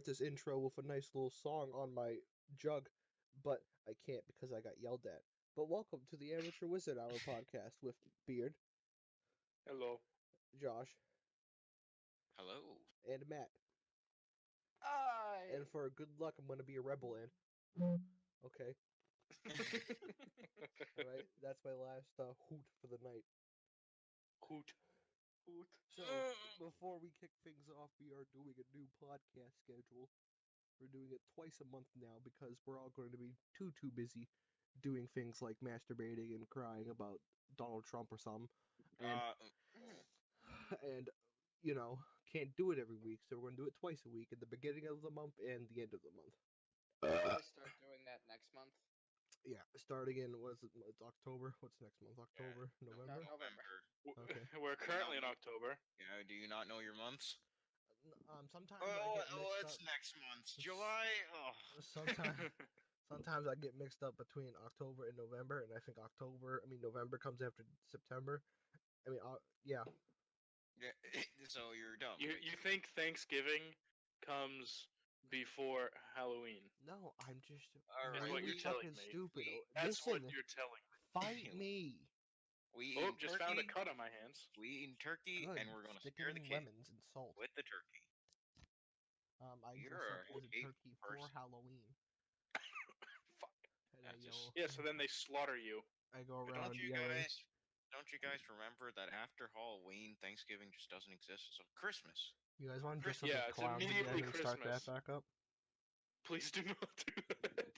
start this intro with a nice little song on my jug, but I can't because I got yelled at. But welcome to the Amateur Wizard Hour podcast with Beard, Hello. Josh, Hello. and Matt. And for good luck, I'm going to be a rebel and... Okay. Alright, that's my last hoot for the night. Hoot. So, before we kick things off, we are doing a new podcast schedule. We're doing it twice a month now because we're all going to be too busy doing things like masturbating and crying about Donald Trump or something. And you know, can't do it every week, so we're going to do it twice a week, at the beginning of the month and the end of the month. We're gonna start doing that next month. Yeah, starting in, it's October? What's next month? October? November? November. Okay. We're currently in October. Yeah, do you not know your months? Sometimes I get mixed it's up. next month. July? Oh. Sometimes I get mixed up between October and November, and I think November comes after September. Yeah. Yeah, so you're dumb. You think Thanksgiving comes before Halloween? No, I'm just Alright, what really you're telling fucking me. stupid. That's Listen, what you're telling me. fight me. We Oh, eat just turkey. found a cut on my hands. We eat turkey, Good. and we're gonna Stick scare it the in kids lemons and salt. with the turkey. I You're dress up a as a hateful turkey for person. Halloween. Fuck. And I That's yell. Yeah, so then they slaughter you. I go But around yelling. don't you guys remember that after Halloween, Thanksgiving just doesn't exist? So Christmas. You guys want to dress up Yeah, as it's clowns again immediately and start that Christmas. back up? Please do not do that.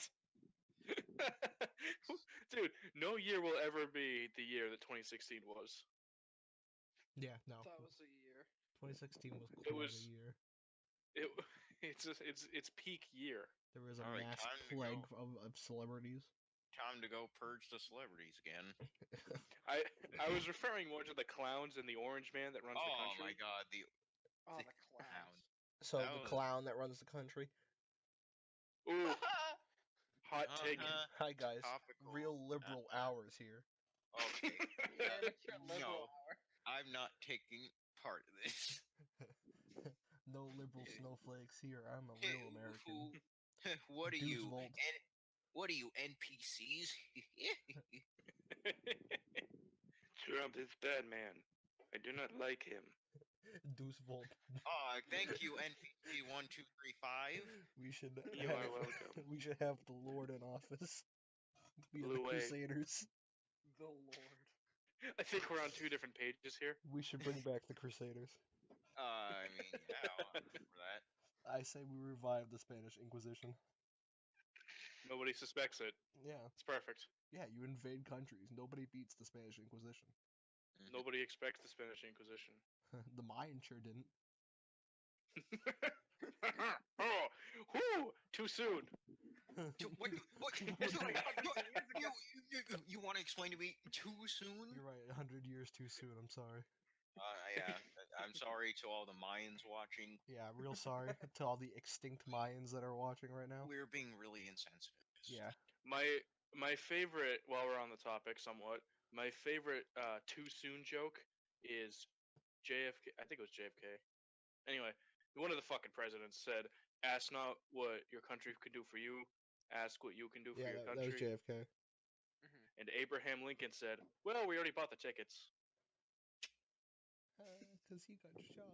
Dude, no year will ever be the year that 2016 was. Yeah, no. That was a year. 2016 was It quite was- a year. It's peak year. There was a Alright, mass time to plague go. of celebrities. Time to go purge the celebrities again. I was referring more to the clowns and the orange man that runs the Oh country. my god, the Oh, the the clowns. So That the was- clown that runs the country. Ooh, hot take. Hi guys, Topical. real liberal hours here. Okay. Amateur liberal no. hour. I'm not taking part of this. No liberal Yeah. snowflakes here. I'm a real American. What are Deuce you? Volt. What are you, NPCs? Trump is bad man. I do not like him. Deuce Volt. Thank you, NPC1235. We should You have, are welcome. We should have the Lord in office. We are the Blue Wave. Crusaders. The Lord. I think we're on two different pages here. We should bring back the Crusaders. I mean, yeah, I'll for that. I say we revive the Spanish Inquisition. Nobody suspects it. Yeah. It's perfect. Yeah, you invade countries. Nobody beats the Spanish Inquisition. Nobody expects the Spanish Inquisition. The Mayans sure didn't. Oh, whoo! Too soon. You want to explain to me too soon? You're right, 100 years too soon, I'm sorry. Yeah, I'm sorry to all the Mayans watching. Yeah, real sorry to all the extinct Mayans that are watching right now. We're being really insensitive. Yeah. My favorite, while we're on the topic somewhat, my favorite too soon joke is JFK. I think it was JFK. Anyway, one of the fucking presidents said, "Ask not what your country can do for you, ask what you can do for your That country." was JFK. And Abraham Lincoln said, "Well, we already bought the tickets." Because he got shot.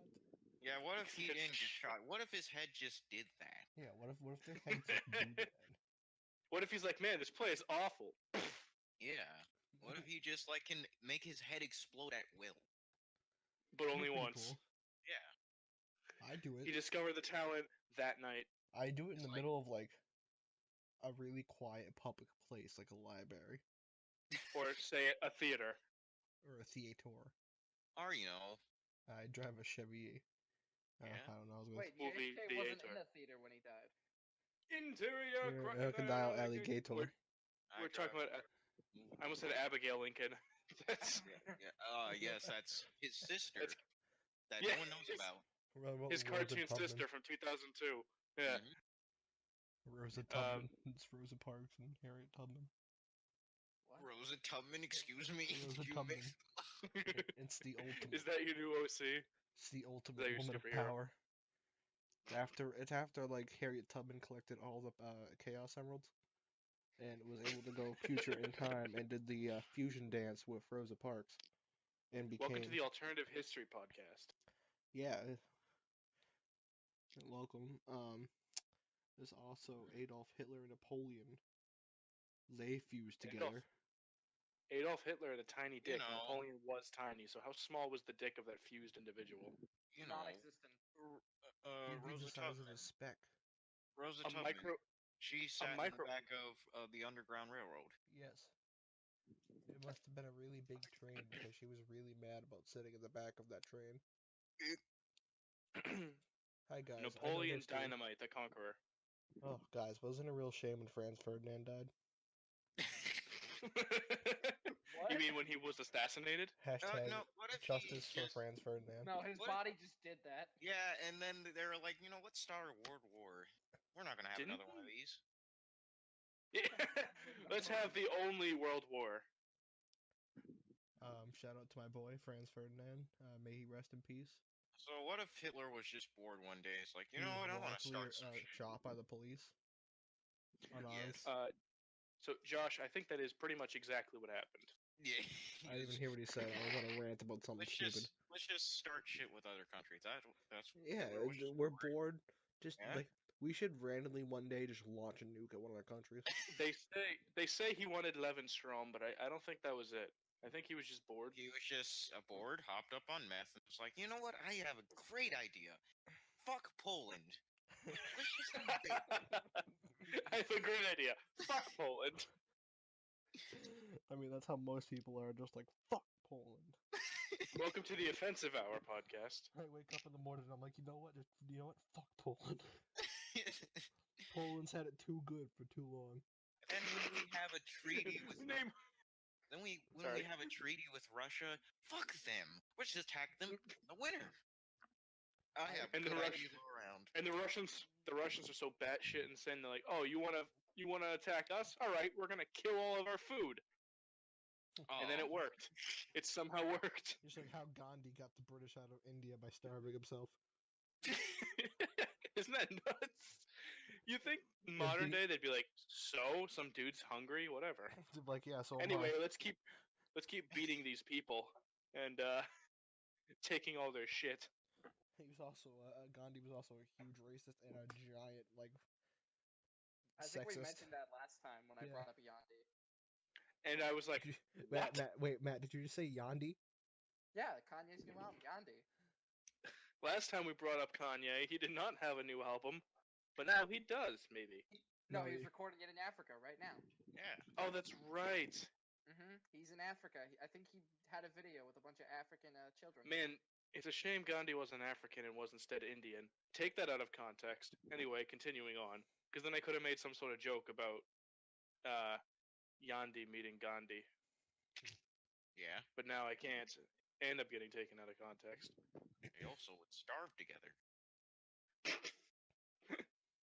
Yeah, what if he didn't get shot? What if his head just did that? Yeah, what if their heads just do that? What if he's like, "Man, this play is awful." Yeah. What if he just like can make his head explode at will? But only Pretty once. cool. Yeah. I do He it. discovered the talent that night. I do it in It's the like- middle of like a really quiet public place, like a library Or say a theater. or a theater. Or, you know, I drive a Chevy. Yeah. I don't know. I was gonna Wait, Movie JFK wasn't theater. in a theater when he died. Interior Crocodile Alligator. We're talking about. I almost said Abigail Lincoln. That's Yes, that's his sister. That's- that yeah, no one knows his- about. his cartoon sister from 2002. Yeah. Mhm. Rosa Tubman. It's Rosa Parks and Harriet Tubman. What? Rosa Tubman, excuse me. Rosa You Tubman. mixed- It's the ultimate. Is that your new OC? It's the ultimate that your woman of superhero? power. It's after like Harriet Tubman collected all the Chaos Emeralds, and was able to go future in time and did the fusion dance with Rosa Parks, and became Welcome to the Alternative History Podcast. yeah. Welcome. There's also Adolf Hitler and Napoleon. They fused together. Adolf Hitler had a tiny You dick. know. Napoleon was tiny, so how small was the dick of that fused individual? You know, Non-existent. He'd be Rosa the size of Tubman. a speck. Rosa A Tubman. micro. She sat in micro- the back of the Underground Railroad. Yes. It must have been a really big train because she was really mad about sitting in the back of that train. Hi guys. I know Napoleon history. Dynamite, the Conqueror. Oh guys, wasn't it a real shame when Franz Ferdinand died? You mean when he was assassinated? Hashtag no, what if justice he for just... Franz Ferdinand. No, his What? body just did that. Yeah, and then they were like, let's start a world war. We're not gonna have Didn't another one of he? these. Let's have the only world war. Shout out to my boy Franz Ferdinand. May he rest in peace. So what if Hitler was just bored one day? It's like, you He know was what? I want to wrongfully, start some shit. shot by the police. Unarmed. Yes. So Josh, I think that is pretty much exactly what happened. Yeah. I didn't even hear what he said. I was on a rant about something stupid. Let's just start shit with other countries. That's Yeah, Hitler was just we're bored. bored. Just Yeah? like we should randomly one day just launch a nuke at one of our countries. They say he wanted Levenstrom, but I don't think that was it. I think he was just bored. He was just bored, hopped up on meth, and was like, you know what? I have a great idea. Fuck Poland. Let's just invade. I have a great idea. Fuck Poland. I mean, that's how most people are. Just like fuck Poland. Welcome to the Offensive Hour podcast. I wake up in the morning and I'm like, you know what? Fuck Poland. Poland's had it too good for too long. And when we have a treaty with Name. when we Sorry. have a treaty with Russia, fuck them. Let's just attack them the winner. I have And the good Russian- ideas all around. And the Russians are so batshit insane. They're like, oh, you wanna attack us? All right, we're gonna kill all of our food. And then it worked. It somehow worked. Just like how Gandhi got the British out of India by starving himself. Isn't that nuts? You think modern day they'd be like, so some dude's hungry, whatever. Like, yeah, so am Anyway, I. let's keep beating these people and taking all their shit. He was also Gandhi was also a huge racist and a giant like I think we sexist. mentioned that last time when I Yeah. brought up Yandi. And I was like, what? Matt, did you just say Yandi? Yeah, Kanye's new album, Yandi. Last time we brought up Kanye, he did not have a new album, but now he does, maybe. No, No, he's he- recording it in Africa right now. Yeah. Oh, that's right. He's in Africa. I think he had a video with a bunch of African children. Man, it's a shame Gandhi wasn't African and was instead Indian. Take that out of context. Anyway, continuing on, because then I could have made some sort of joke about Yandi meeting Gandhi, Yeah. but now I can't. End up getting taken out of context. They also would starve together.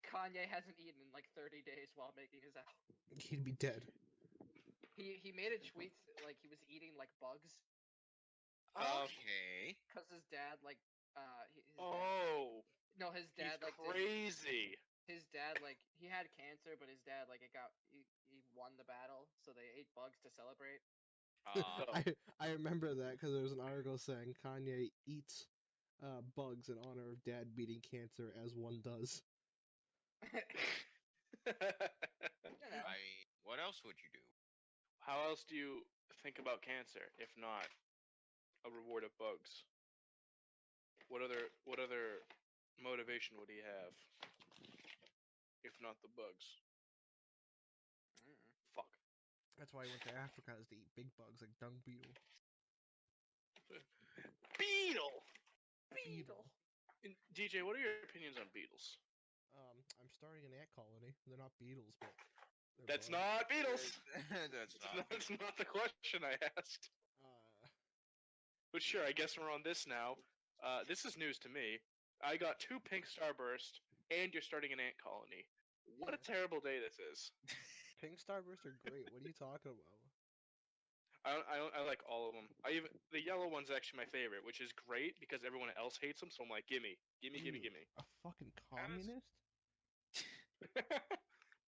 Kanye hasn't eaten in like 30 days while making his album. He'd be dead. He made a tweet like he was eating like bugs Okay. because his dad like Oh, no his he's dad like crazy. his dad like he had cancer but his dad like he won the battle so they ate bugs to celebrate. Oh. I remember that because there was an article saying Kanye eats bugs in honor of dad beating cancer as one does. You know. What else would you do? How else do you think about cancer if not a reward of bugs? What other motivation would he have if not the bugs? Fuck. That's why he went to Africa, is to eat big bugs like dung beetle. Beetle. Beetle. And DJ, what are your opinions on beetles? I'm starting an ant colony. They're not beetles, but they're That's bugs. not beetles. That's not. That's not the question I asked. Uh, But sure, I guess we're on this now. This is news to me. I got 2 pink starburst, and you're starting an ant colony. What a terrible day this is. pink starbursts are great. What are you talking about? I like all of them. The yellow one's actually my favorite, which is great because everyone else hates them. So I'm like, gimme. Dude, a fucking communist?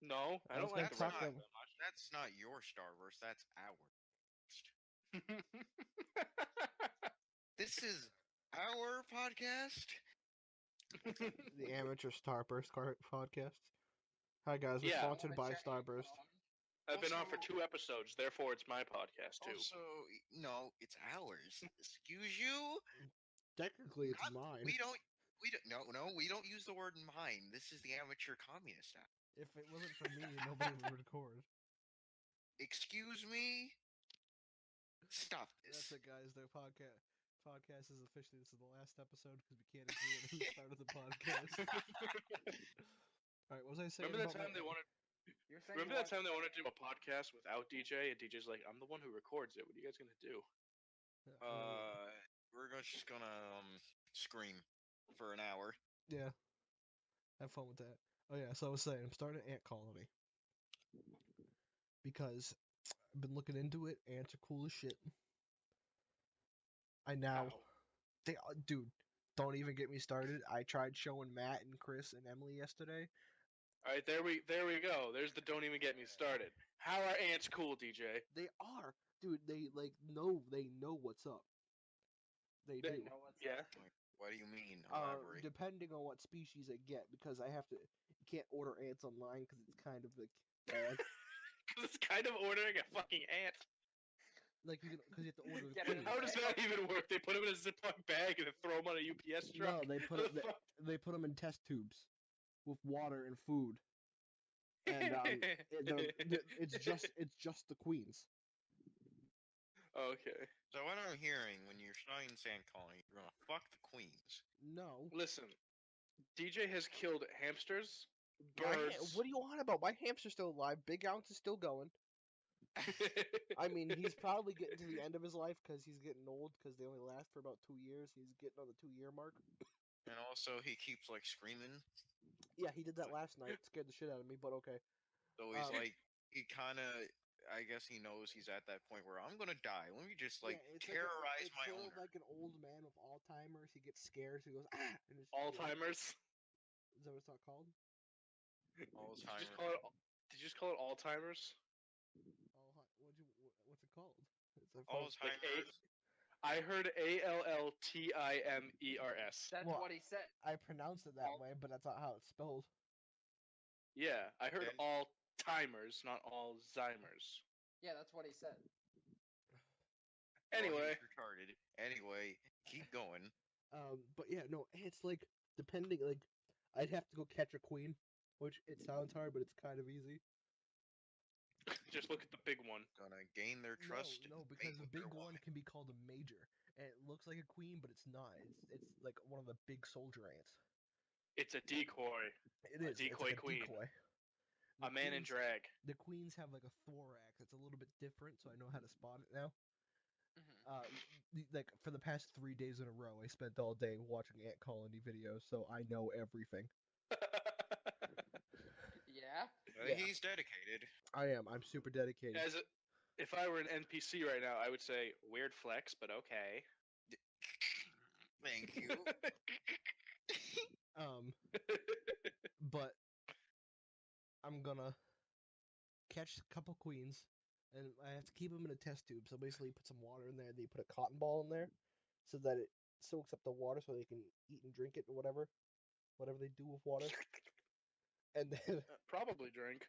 No, I I don't was like gonna the talk red them- that much. That's not your Starburst. That's ours. This is our podcast. The Amateur Starburst podcast. Hi guys, we're Yeah. sponsored by Starburst. I've been on for Also- 2 episodes, therefore it's my podcast too. Also, no, it's ours. Excuse you. Technically, it's Not- mine. We don't. No. We don't use the word mine. This is the amateur communist app. If it wasn't for me, nobody would record. Excuse me. Stop That's this. it, guys. The podcast is officially, this is the last episode because we can't agree on who started the podcast. All right, what was I saying? Remember that about time they wanted? You're saying Remember that time they wanted to do a podcast without DJ, and DJ's like, "I'm the one who records it. What are you guys gonna do?" We're just gonna scream for an hour. yeah. Have fun with that. Oh yeah, so I was saying I'm starting an ant colony because I've been looking into it. Ants are cool as shit. I now How? they dude, don't even get me started. I tried showing Matt and Chris and Emily yesterday. All right, there we go. There's the don't even get me started. How are ants cool, DJ? They are, dude. They know what's up. They They do. know what's Yeah. What do you mean? Elaborate. Depending on what species I get, because I have to, you can't order ants online because it's kind of like bad. Because it's kind of ordering a fucking ant. Like you can, because you have to order the Get it queen. How does that even work? They put them in a Ziploc bag and then throw them on a UPS truck. No, they put What it, the fuck? they put them in test tubes with water and food, and it's just the queens. Okay. So what I'm hearing when you're starting sand colony, you're gonna fuck the queens. No. Listen, DJ has killed hamsters, My birds. what are you on about? My hamster's still alive. Big Ounce is still going. I mean, he's probably getting to the end of his life because he's getting old. Because they only last for about 2 years. He's getting on the 2-year mark. And also, he keeps like screaming. Yeah, he did that last night. Scared the shit out of me. But okay. So he's Um, like, he kind of, I guess he knows he's at that point where I'm gonna die. Let me just like Yeah, it's terrorize it's my sort owner. of like an old man with Alzheimer's. He gets scared, so he goes ah. And it's, Alzheimer's. Is that what it's not called? Alzheimer's. Did you just call it Alzheimer's? What's it called? It's a Like Alzheimer's. I heard ALLTIMERS. That's Well, what he said. I pronounced it that way, but that's not how it's spelled. Yeah, I heard Okay. all timers, not Alzheimer's. Yeah, that's what he said. Well, Anyway, he's retarded. Anyway, keep going. But yeah, no, it's like depending, like I'd have to go catch a queen, which it sounds hard, but it's kind of easy. just look at the big one. Gonna gain their trust. No, and because the make big their one woman. can be called a major, and it looks like a queen, but it's not. It's like one of the big soldier ants. It's a decoy. It A is. It's decoy like a queen. decoy. A man in queens- drag. The queens have like a thorax that's a little bit different, so I know how to spot it now. Like for the past 3 days in a row, I spent all day watching ant colony videos, so I know everything. Yeah. Yeah. He's dedicated. I am. I'm super dedicated. If I were an NPC right now, I would say weird flex, but okay. Thank you. But I'm gonna catch a couple queens, and I have to keep them in a test tube. So basically, you put some water in there, and then you put a cotton ball in there, so that it soaks up the water, so they can eat and drink it or whatever they do with water. And then, Probably drink.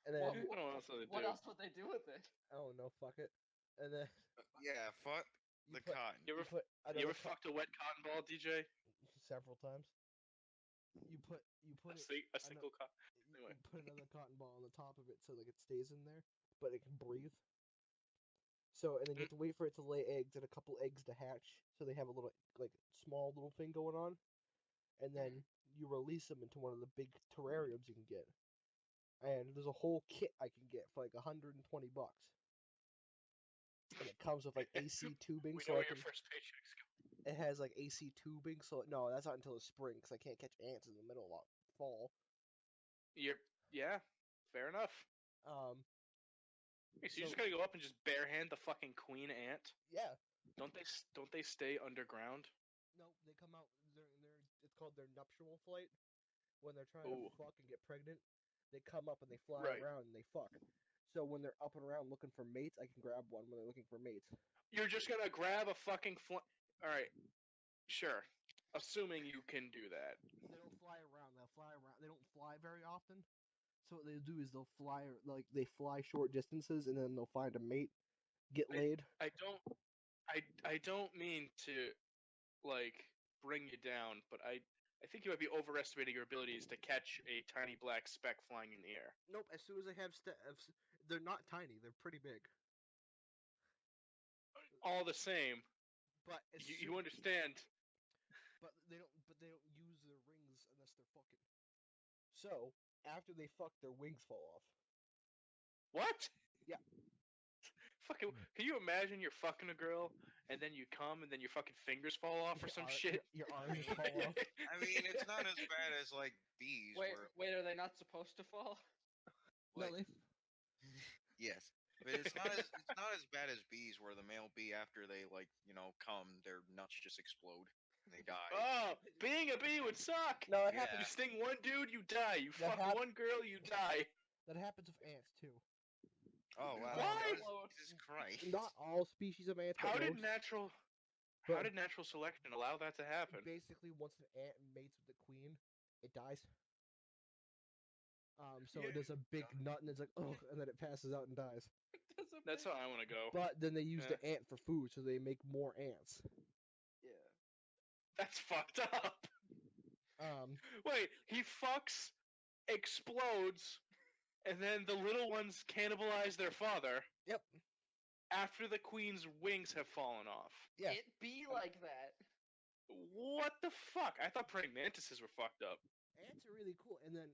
and then Well, I don't know what else they What do. else would they do with it? I don't know, fuck it. And then Yeah, fuck you the put, cotton. You you ever, put you another ever fucked a wet cotton ball, DJ? several times. You put A single cotton. Anyway. you put another cotton ball on the top of it so like it stays in there, but it can breathe. So and then you have to wait for it to lay eggs and a couple eggs to hatch, so they have a little like small little thing going on, and then you release them into one of the big terrariums you can get. And there's a whole kit I can get for like $120, and it comes with like AC tubing, We so know I where can. your first paycheck's going. It has like AC tubing, so no, that's not until the spring because I can't catch ants in the middle of fall. Yeah, fair enough. Hey, so you just So- gotta go up and just barehand the fucking queen ant. Yeah, Don't they stay underground? no, they come out. They're it's called their nuptial flight. when they're trying Ooh. to fuck and get pregnant, they come up and they fly Right. around and they fuck. So when they're up and around looking for mates, I can grab one when they're looking for mates. You're just gonna grab a fucking All right, sure. Assuming you can do that. They don't fly around. They'll fly around. They don't fly very often. So what they do is they'll fly like they fly short distances and then they'll find a mate, get laid. I don't mean to like bring you down, but I think you might be overestimating your abilities to catch a tiny black speck flying in the air. Nope. As soon as they have they're not tiny. They're pretty big. All the same, But you understand. But they don't. But they don't use their rings unless they're fucking. So after they fuck, their wings fall off. What? Yeah. Fucking. Can you imagine you're fucking a girl and then you come and then your fucking fingers fall off or some shit? Your arms fall off. I mean, it's not as bad as like bees. Wait, are they not supposed to fall? Like, No, they. yes, but it's not as bad as bees, where the male bee, after they come, their nuts just explode and they die. Oh, being a bee would suck. No, it Yeah. happens. You sting one dude, you die. You That fuck one girl, you die. That happens with ants too. Oh wow! Why? Jesus Christ! Not all species of ants. How but did most. natural But selection allow that to happen? basically, once an ant mates with the queen, it dies. So Yeah. it does a big nut and it's like, ugh, and then it passes out and dies. That's how I want to go. But then they use Yeah. the ant for food, so they make more ants. Yeah. That's fucked up. Wait, he fucks, explodes, and then the little ones cannibalize their father. Yep. After the queen's wings have fallen off. Yeah. It be like that. What the fuck? I thought praying mantises were fucked up. Ants are really cool, and then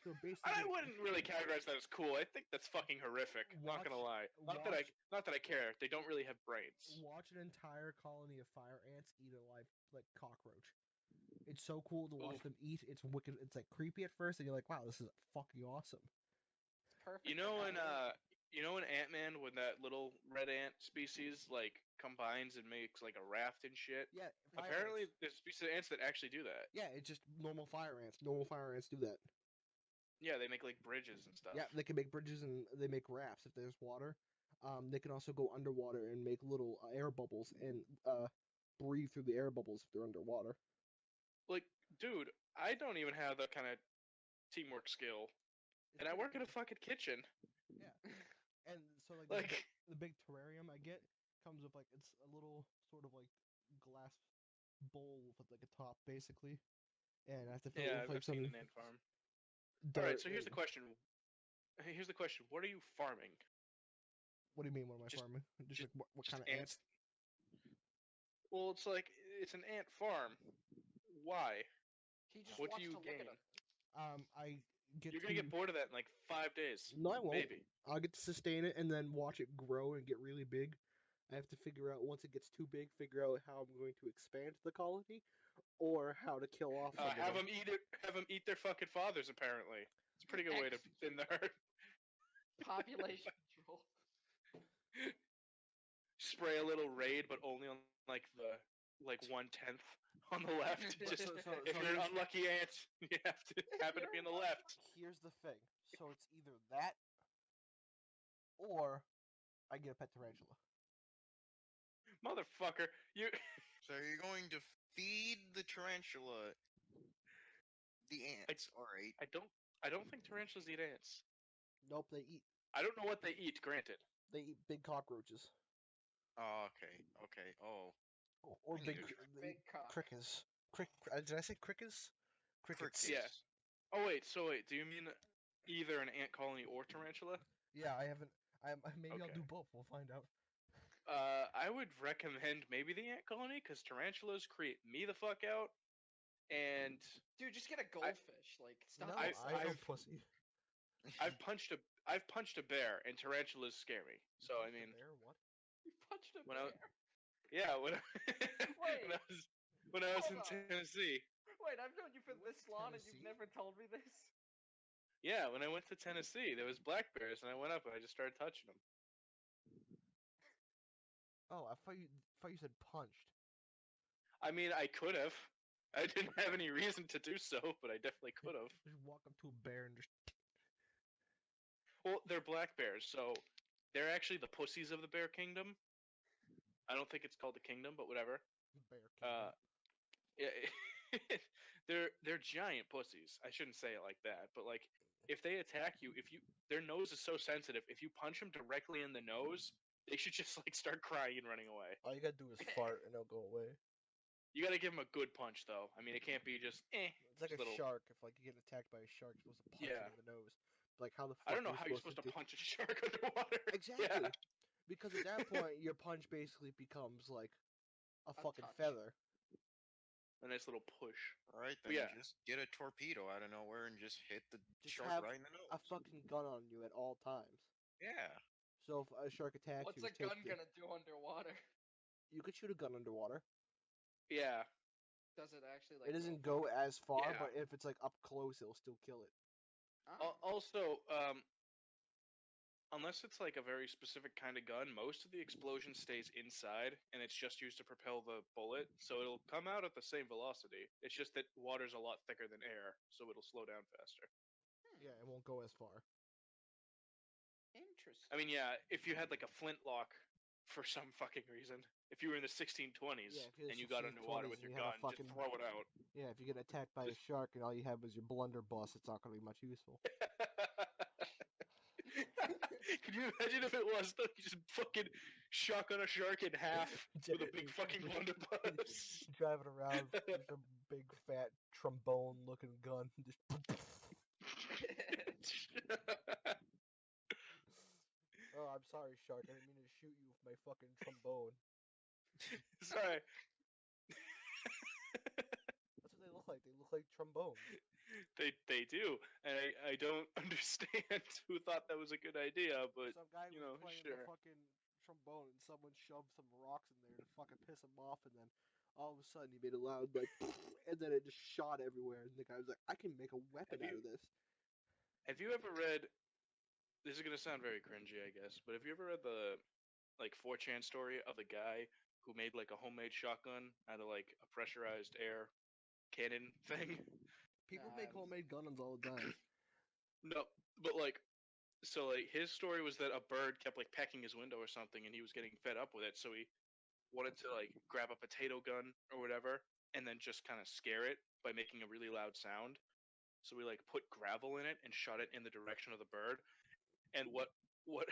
so basically. I wouldn't really categorize that as cool. I think that's fucking horrific. Not gonna lie. Not that I care. They don't really have brains. Watch an entire colony of fire ants eat a live like cockroach. It's so cool to watch Ooh. them eat. It's wicked. It's like creepy at first, and you're like, "Wow, this is fucking awesome." It's perfect. You know in Ant-Man when that little red ant species like combines and makes like a raft and shit? Yeah. Fire Apparently ants. there's a species of ants that actually do that. Yeah, it's just normal fire ants. Normal fire ants do that. Yeah, they make like bridges and stuff. Yeah, they can make bridges and they make rafts if there's water. They can also go underwater and make little air bubbles and breathe through the air bubbles if they're underwater. Like, dude, I don't even have that kind of teamwork skill, and I work in a fucking kitchen. Yeah. And so like, Like- the big terrarium I get comes with like it's a little sort of like glass bowl with like a top basically, and I have to fill it Yeah, with like I've seen some an ant farm. dirt. All right, so here's the question. What are you farming? What do you mean? What am I Just- farming? Just like what Just kind of ants? Well, it's like it's an ant farm. Why? He just What do wants you to look at gain? it. I get You're gonna to, get bored of that in like 5 days. No, I won't. Maybe. I'll get to sustain it and then watch it grow and get really big. I have to figure out once it gets too big, figure out how I'm going to expand the colony, or how to kill off some of Have them. them eat it. Have them eat their fucking fathers. Apparently, it's a pretty good way to thin the herd. Population control. Spray a little raid, but only on like the 1/10 on the left. Just So if you're an here's- unlucky ant, you have to happen to be on the left. Here's the thing. So it's either that, or I get a pet tarantula. Motherfucker, you. So you're going to feed the tarantula the ants? All right. I don't think tarantulas eat ants. Nope, they eat. I don't know what they eat. Granted. They eat big cockroaches. Oh, okay. Okay. Oh. Or I big, need a they Big eat cock. crickets. Did I say crickets? Crickets. Yeah. Oh wait. So wait. Do you mean either an ant colony or tarantula? Yeah, I haven't. Maybe I'll Okay. do both. We'll find out. I would recommend maybe the ant colony because tarantulas creep me the fuck out, and Dude, just get a goldfish. Like, stop. No, it. I I've- don't pussy. I've punched a bear, and tarantulas scare me. So I mean, Bear, what? You punched a When I- bear. yeah, when Wait. when I was in Hold on. Tennessee. Wait, I've known you for You went this to long and Tennessee? you've never told me this. Yeah, when I went to Tennessee, there was black bears, and I went up and I just started touching them. Oh, I thought you said punched. I mean, I could have. I didn't have any reason to do so, but I definitely could have. Just walk up to a bear and just. Well, they're black bears, so they're actually the pussies of the bear kingdom. I don't think it's called the kingdom, but whatever. Bear Uh, kingdom. yeah, they're giant pussies. I shouldn't say it like that, but like if they attack you, their nose is so sensitive, if you punch them directly in the nose, they should just like start crying and running away. All you gotta do is fart and it'll go away. You got to give them a good punch, though. I mean, it can't be just It's like just a little. shark. If like you get attacked by a shark, you're supposed to punch Yeah. it in the nose. Like how the fuck I don't know are how you're supposed to do... punch a shark underwater. Exactly. Yeah. Because at that point, your punch basically becomes like a fucking touch. feather. A nice little push. All right, But then yeah. just get a torpedo out of nowhere and just hit the Just shark have right in the nose. a fucking gun on you at all times. Yeah. So if a shark attacks What's you, a just take gun the... gonna do underwater? You could shoot a gun underwater. Yeah. Does it actually like? It doesn't go as far, Yeah. but if it's like up close, it'll still kill it. Also, unless it's like a very specific kind of gun, most of the explosion stays inside, and it's just used to propel the bullet, so it'll come out at the same velocity. It's just that water's a lot thicker than air, so it'll slow down faster. Yeah, it won't go as far. Interesting. I mean, yeah, if you had like a flintlock for some fucking reason, if you were in the 1620s Yeah, if you're and the you got underwater 1620s with and your you had a gun, just fucking- throw it out. Yeah, if you get attacked by a shark and all you have was your blunderbuss, it's not gonna be much useful. Could you imagine if it was though? You just fucking shotgun a shark in half with a big fucking blunderbuss. Driving around with a big fat trombone looking gun. Just oh, I'm sorry, shark. I didn't mean to shoot you with my fucking trombone. Sorry. That's what they look like. They look like trombones. They do, and I don't understand who thought that was a good idea, but Some guy you know, was playing sure. the fucking trombone and someone shoved some rocks in there to fucking piss him off, and then all of a sudden he made a loud like, and then it just shot everywhere, and the guy was like, "I can make a weapon out of this." Have you ever read? This is gonna sound very cringy, I guess, but have you ever read the like 4chan story of the guy who made like a homemade shotgun out of like a pressurized air cannon thing? People Nah, make homemade guns all the time. No, but like, so like his story was that a bird kept like pecking his window or something, and he was getting fed up with it, so he wanted to like grab a potato gun or whatever, and then just kind of scare it by making a really loud sound. So we like put gravel in it and shot it in the direction of the bird. And what what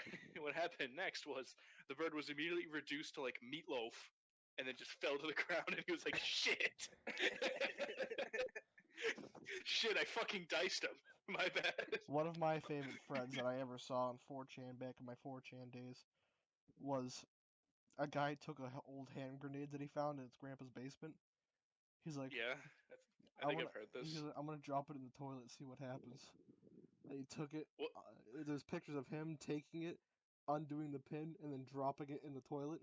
happened next was the bird was immediately reduced to like meatloaf, and then just fell to the ground, and he was like, "Shit." Shit, I fucking diced him. My bad. One of my favorite threads that I ever saw on 4chan back in my 4chan days was a guy took a old hand grenade that he found in his grandpa's basement. He's like, Yeah, I think wanna- I've heard this. He's like, I'm gonna drop it in the toilet, see what happens. And he took it. What? There's pictures of him taking it, undoing the pin, and then dropping it in the toilet.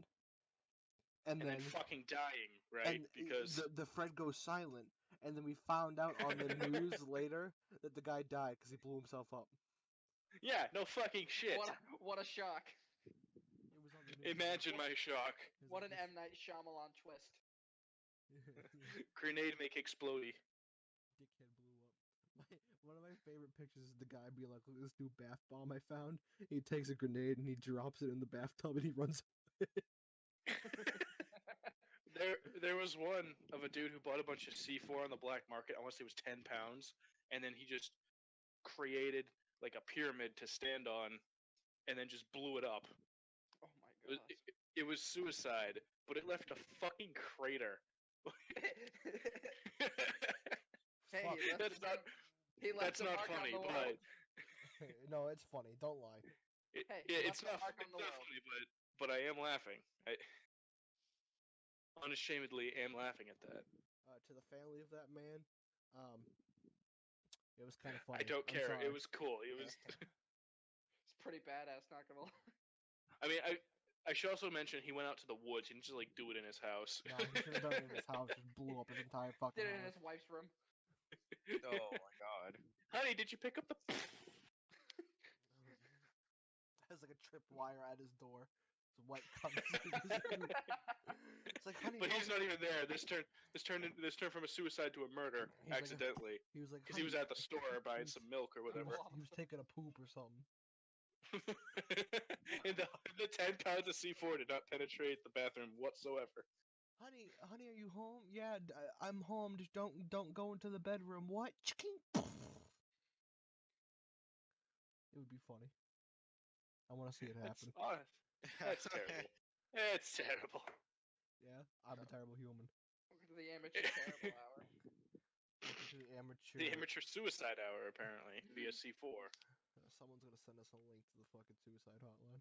And And then fucking dying, right? and Because the thread goes silent, and then we found out on the news later that the guy died because he blew himself up. yeah, no fucking shit. What a shock! It was on the news. Imagine my shock. It was What on an M Night Shyamalan twist! Grenade make explodey. Dickhead blew up. One of my favorite pictures is the guy being like, "Look at this new bath bomb I found." He takes a grenade and he drops it in the bathtub and he runs. There was one of a dude who bought a bunch of C4 on the black market. I want to say it was 10 pounds, and then he just created like a pyramid to stand on, and then just blew it up. Oh my It was, god! it was suicide, but it left a fucking crater. Hey, Fuck. he left That's his not. own- he left That's a not mark on funny, the but world. No, it's funny. Don't lie. Hey, it's left a not. mark on It's the not world. funny, but I am laughing. I unashamedly am laughing at that. To the family of that man, it was kind of funny. I don't I'm care. sorry. It was cool. It was. It's pretty badass, not gonna lie. I mean, I should also mention he went out to the woods. He didn't just like do it in his house. No, he should have done it in his house. Just blew up his entire fucking Did it in house. his wife's room. Oh my god. Honey, did you pick up the? Has like a tripwire at his door. It's white comes in his suit. It's like, honey, But he's don't- not even there. This turned from a suicide to a murder He's like, accidentally he was like, because he was honey, at the store buying was- some milk or he was, whatever. he was taking a poop or something. and the 10 pounds of C4 did not penetrate the bathroom whatsoever. Honey, are you home? Yeah, I'm home. Just don't go into the bedroom. What? Chking. It would be funny. I want to see it happen. That's terrible. It's terrible. Yeah, I'm a terrible human. Welcome to the amateur terrible hour. Welcome to the amateur. The amateur suicide hour, apparently, via C4. Someone's gonna send us a link to the fucking suicide hotline.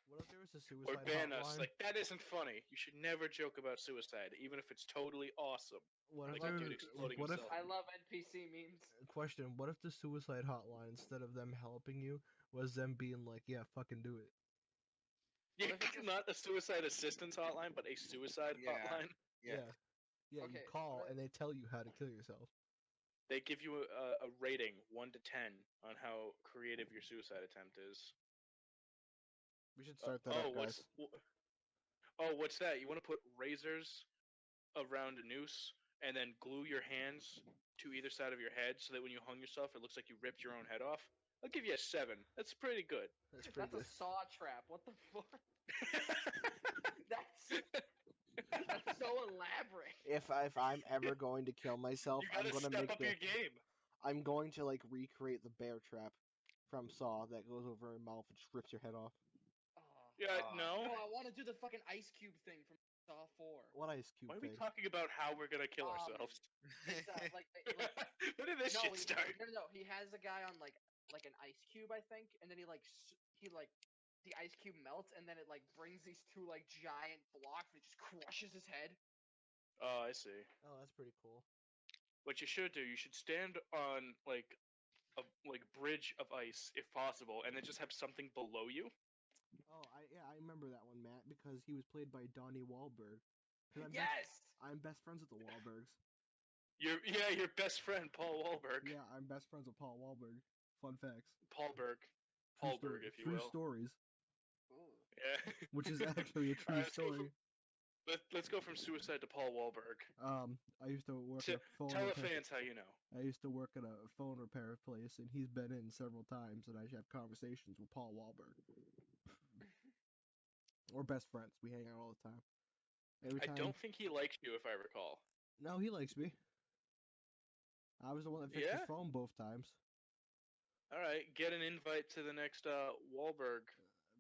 What if there was a Or suicide ban hotline? us. Like, that isn't funny. You should never joke about suicide, even if it's totally awesome. What if Like a there? dude exploding What if? himself. I love NPC memes. Question: what if the suicide hotline, instead of them helping you, was them being like, "Yeah, fucking do it." Yeah, What if it's just- not a suicide assistance hotline, but a suicide Yeah. hotline. Yeah. Yeah. Okay, You call what- and they tell you how to kill yourself. They give you a rating 1 to 10 on how creative your suicide attempt is. We should start that up, guys. What's that? You want to put razors around a noose and then glue your hands to either side of your head so that when you hung yourself, it looks like you ripped your own head off? I'll give you a 7. That's pretty good. That's pretty That's a good. saw trap. What the fuck? That's so elaborate. If I'm ever going to kill myself, You I'm gotta gonna step make up your game. I'm going to like recreate the bear trap from Saw that goes over her mouth and just rips your head off. Oh. Yeah, No. No, no. I want to do the fucking ice cube thing from Saw 4. What ice cube Why are we thing? talking about how we're gonna kill ourselves? It's like When did this no, shit start? no. He has a guy on like an ice cube, I think, and then he the ice cube melts, and then it like brings these two like giant blocks, and it just crushes his head. Oh, I see. Oh, that's pretty cool. What you should do, you should stand on like a bridge of ice if possible, and then just have something below you. Oh, I remember that one, Matt, because he was played by Donnie Wahlberg. 'Cause Yes. I'm best friends with the Wahlbergs. Your best friend Paul Wahlberg. Yeah, I'm best friends with Paul Wahlberg. Fun facts. Paulberg. True Paulberg, story- if you true will. stories, Ooh. Yeah. which is actually a true Alright, story. Let's go from suicide to Paul Wahlberg. I used to work at a phone Tell the repair. fans how you know. I used to work at a phone repair place, and he's been in several times, and I have conversations with Paul Wahlberg. We're best friends. We hang out all the time. Every I time. don't think he likes you, if I recall. No, he likes me. I was the one that fixed Yeah? his phone both times. All right, get an invite to the next Wahlberg.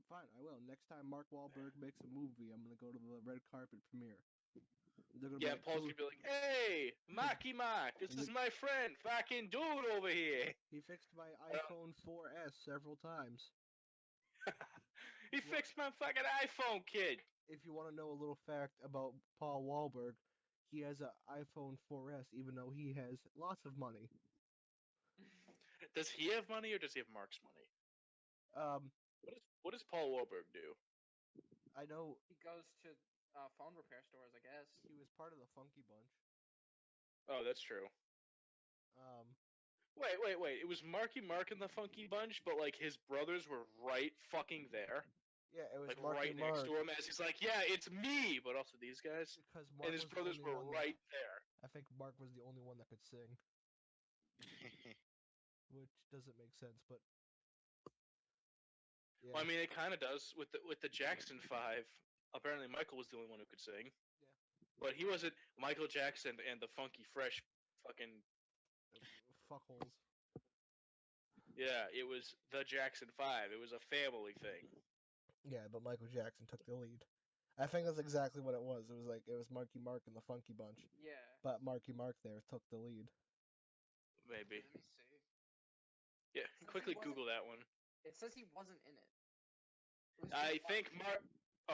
Fine, I will. Next time Mark Wahlberg makes a movie, I'm gonna go to the red carpet premiere. They're gonna be Yeah, like, Paul's "Who-" gonna be like, "Hey, Marky Mark, this And is my friend, fucking dude over here. He fixed my iPhone 4S several times. He fixed my fucking iPhone, kid." If you want to know a little fact about Paul Wahlberg, he has an iPhone 4S, even though he has lots of money. Does he have money or does he have Mark's money? What does Paul Wahlberg do? I know He goes to phone repair stores, I guess. he was part of the Funky Bunch. Oh, that's true. Wait. It was Marky Mark and the Funky Bunch, but like his brothers were right fucking there. Yeah, it was Like Marky right Mark. next to him as he's like, "Yeah, it's me," but also these guys. Because Mark And his was the brothers only were one right there. I think Mark was the only one that could sing, which doesn't make sense, but yeah. Well, I mean, it kind of does with the Jackson 5. Apparently, Michael was the only one who could sing. Yeah. But he wasn't Michael Jackson and the Funky Fresh fucking. Fuckholes. Yeah, it was the Jackson 5. It was a family thing. Yeah, but Michael Jackson took the lead. I think that's exactly what it was. It was Marky Mark and the Funky Bunch, Yeah. but Marky Mark there took the lead. Maybe. Let me see. Yeah, Since he quickly wasn't- Google that one. It says he wasn't in it. It was I just think Mark.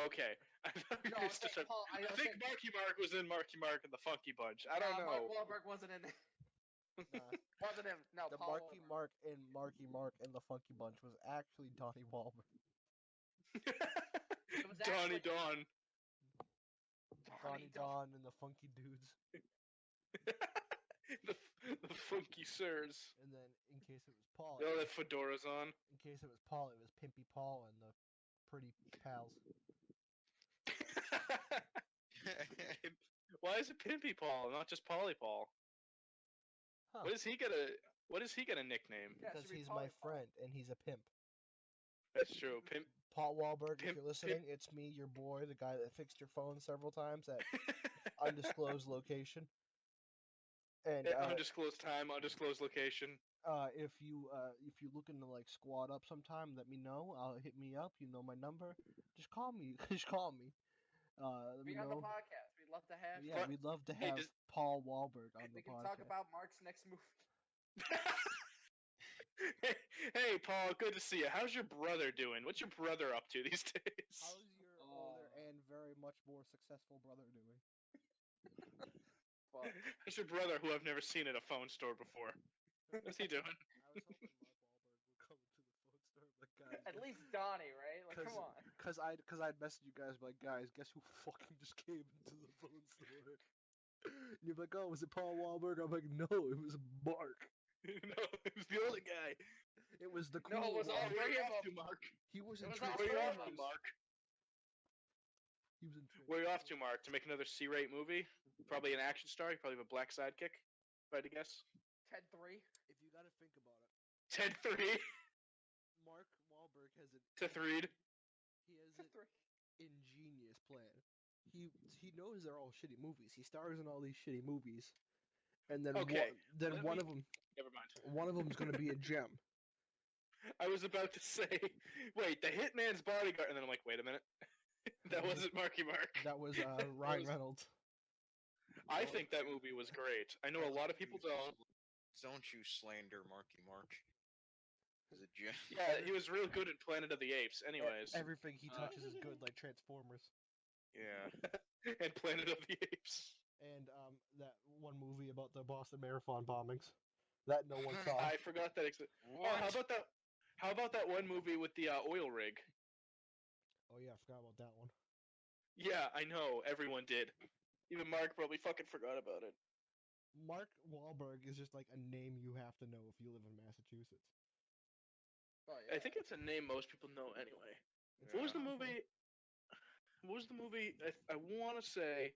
Okay. I thought you No, were I was just saying, Paul, I I was think saying- Marky Mark was in Marky Mark and the Funky Bunch. I don't Mark know. Wahlberg wasn't in it. Nah, Wasn't him. No, the Paul Marky Wahlberg. Mark and the Funky Bunch was actually Donnie Wahlberg. It was Donnie actually- Don. Donnie Don and the Funky Dudes. the funky sirs. And then in case it was Paul, You know that fedora's on. in case it was Paul, it was Pimpy Paul and the pretty pals. Why is it Pimpy Paul, not just Polly Paul? Huh. What is he gonna nickname? Yeah, it Because should be he's my Polly Paul. friend and he's a pimp. That's true. Pimp. Paul Wahlberg, if Pimp- you're listening, it's me, your boy, the guy that fixed your phone several times at undisclosed location. And Undisclosed time, undisclosed location. if you looking to like squad up sometime, let me know. Hit me up. You know my number. Just call me. Just call me. Let me Be on the know. podcast. We'd love to have you. Yeah, we'd love to Hey, have does- Paul Wahlberg on We the can podcast. talk about Mark's next movie. Hey, Paul, good to see you. How's your brother doing? What's your brother up to these days? How's your older and very much more successful brother doing? Fuck. How's your brother, who I've never seen at a phone store before? What's he doing? I was hoping Mark Wahlberg would come to the phone store, but guys, At least Donnie, right? Like, come on. Cause I'd message you guys like, guys, guess who fucking just came into the phone store? And you're like, oh, was it Paul Wahlberg? I'm like, no, it was Mark. No, it was the other guy. It was the cool No, it was one. all Where three you of off to, them. Mark? He was in It was all Where you three off of to, them. Mark? He was in Where you off to, Mark? To make another C-rate movie? Probably an action star. You probably have a black sidekick. If I had to guess. Ted 3. If you gotta think about it, Ted 3 Mark Wahlberg has an to 3. he has Ted an 3. ingenious plan. He knows they're all shitty movies. He stars in all these shitty movies, and then Okay, then let one me- of them Never mind. one of them's gonna be a gem. I was about to say, wait, the Hitman's Bodyguard, and then I'm like, wait a minute. That wasn't Marky Mark. That was Ryan was- Reynolds. I think that movie was great. I know a lot of people don't. Don't you slander Marky Mark. As a gem. Yeah, he was real good at Planet of the Apes. Anyways, Everything he touches is good, like Transformers. Yeah. and Planet of the Apes. And that one movie about the Boston Marathon bombings that no one saw. I forgot that. Oh, how about that? How about that one movie with the oil rig? Oh yeah, I forgot about that one. Yeah, I know. Everyone did. Even Mark probably fucking forgot about it. Mark Wahlberg is just like a name you have to know if you live in Massachusetts. Oh, yeah. I think it's a name most people know anyway. What was the movie? What was the movie? I want to say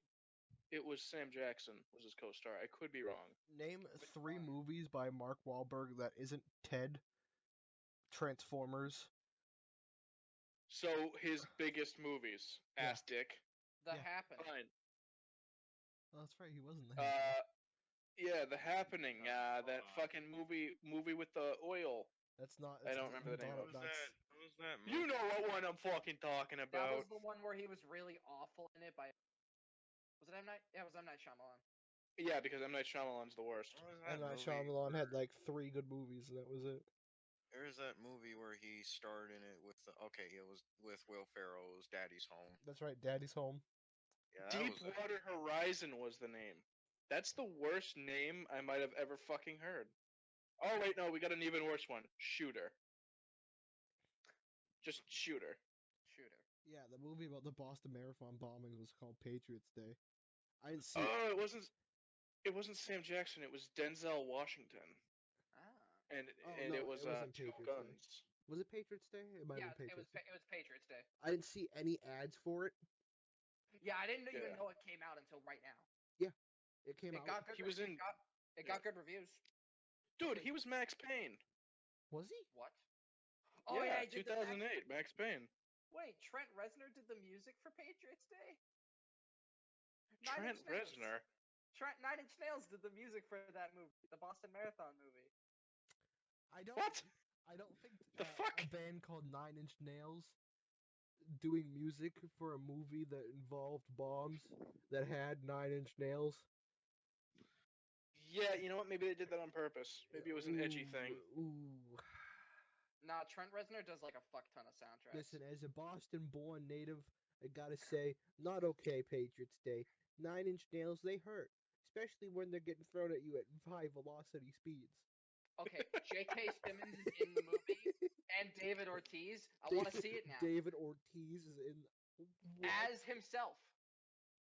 it was Sam Jackson was his co-star. I could be wrong. Name 3 movies by Mark Wahlberg that isn't Ted, Transformers. So his biggest movies, Yeah. Ass Dick. The Yeah. Happening. Fine. Oh, that's right, he wasn't there. Yeah, The Happening. That fucking movie with the oil. That's not. I it's don't remember the name What of was that? What was that movie? You know what one I'm fucking talking That about. was the one where he was really awful in it by... Was it M. Night? Yeah, it was M. Night Shyamalan. Yeah, because M. Night Shyamalan's the worst. What was that And movie Shyamalan had where- like 3 good movies, and that was it. There's that movie where he starred in it with it was with Will Ferrell. It was Daddy's Home. That's right, Daddy's Home. Yeah, that was it. Deepwater Horizon was the name. That's the worst name I might have ever fucking heard. Oh wait, no, we got an even worse one. Shooter. Just Shooter. Shooter. Yeah, the movie about the Boston Marathon bombings was called Patriots Day. I didn't see. Oh, it wasn't. It wasn't Sam Jackson. It was Denzel Washington, Ah. and Oh, and no, it was it wasn't Two Patriots Day. Guns. Was it Patriots Day? It might Yeah, have been it was Patriots Day. it was Patriots Day. I didn't see any ads for it. Yeah, I didn't even Yeah. know it came out until right now. It came It out. got good. He was in- It got good reviews. Dude, he was Max Payne. Was he? What? Oh yeah, he did the 2008, Max Payne. Wait, Trent Reznor did the music for Patriots Day. Trent Reznor. Nine Inch Nails did the music for that movie, the Boston Marathon movie. I don't. What? I don't think The fuck? a band called 9 Inch Nails doing music for a movie that involved bombs that had 9 Inch Nails. Yeah, you know what? Maybe they did that on purpose. Maybe it was an edgy thing. Ooh. Nah, Trent Reznor does like a fuck ton of soundtracks. Listen, as a Boston-born native, I gotta say, not okay, Patriots Day. 9 Inch Nails, they hurt. Especially when they're getting thrown at you at high velocity speeds. Okay, J.K. Simmons is in the movie, and David Ortiz. I want to see it now. David Ortiz is in. What? As himself.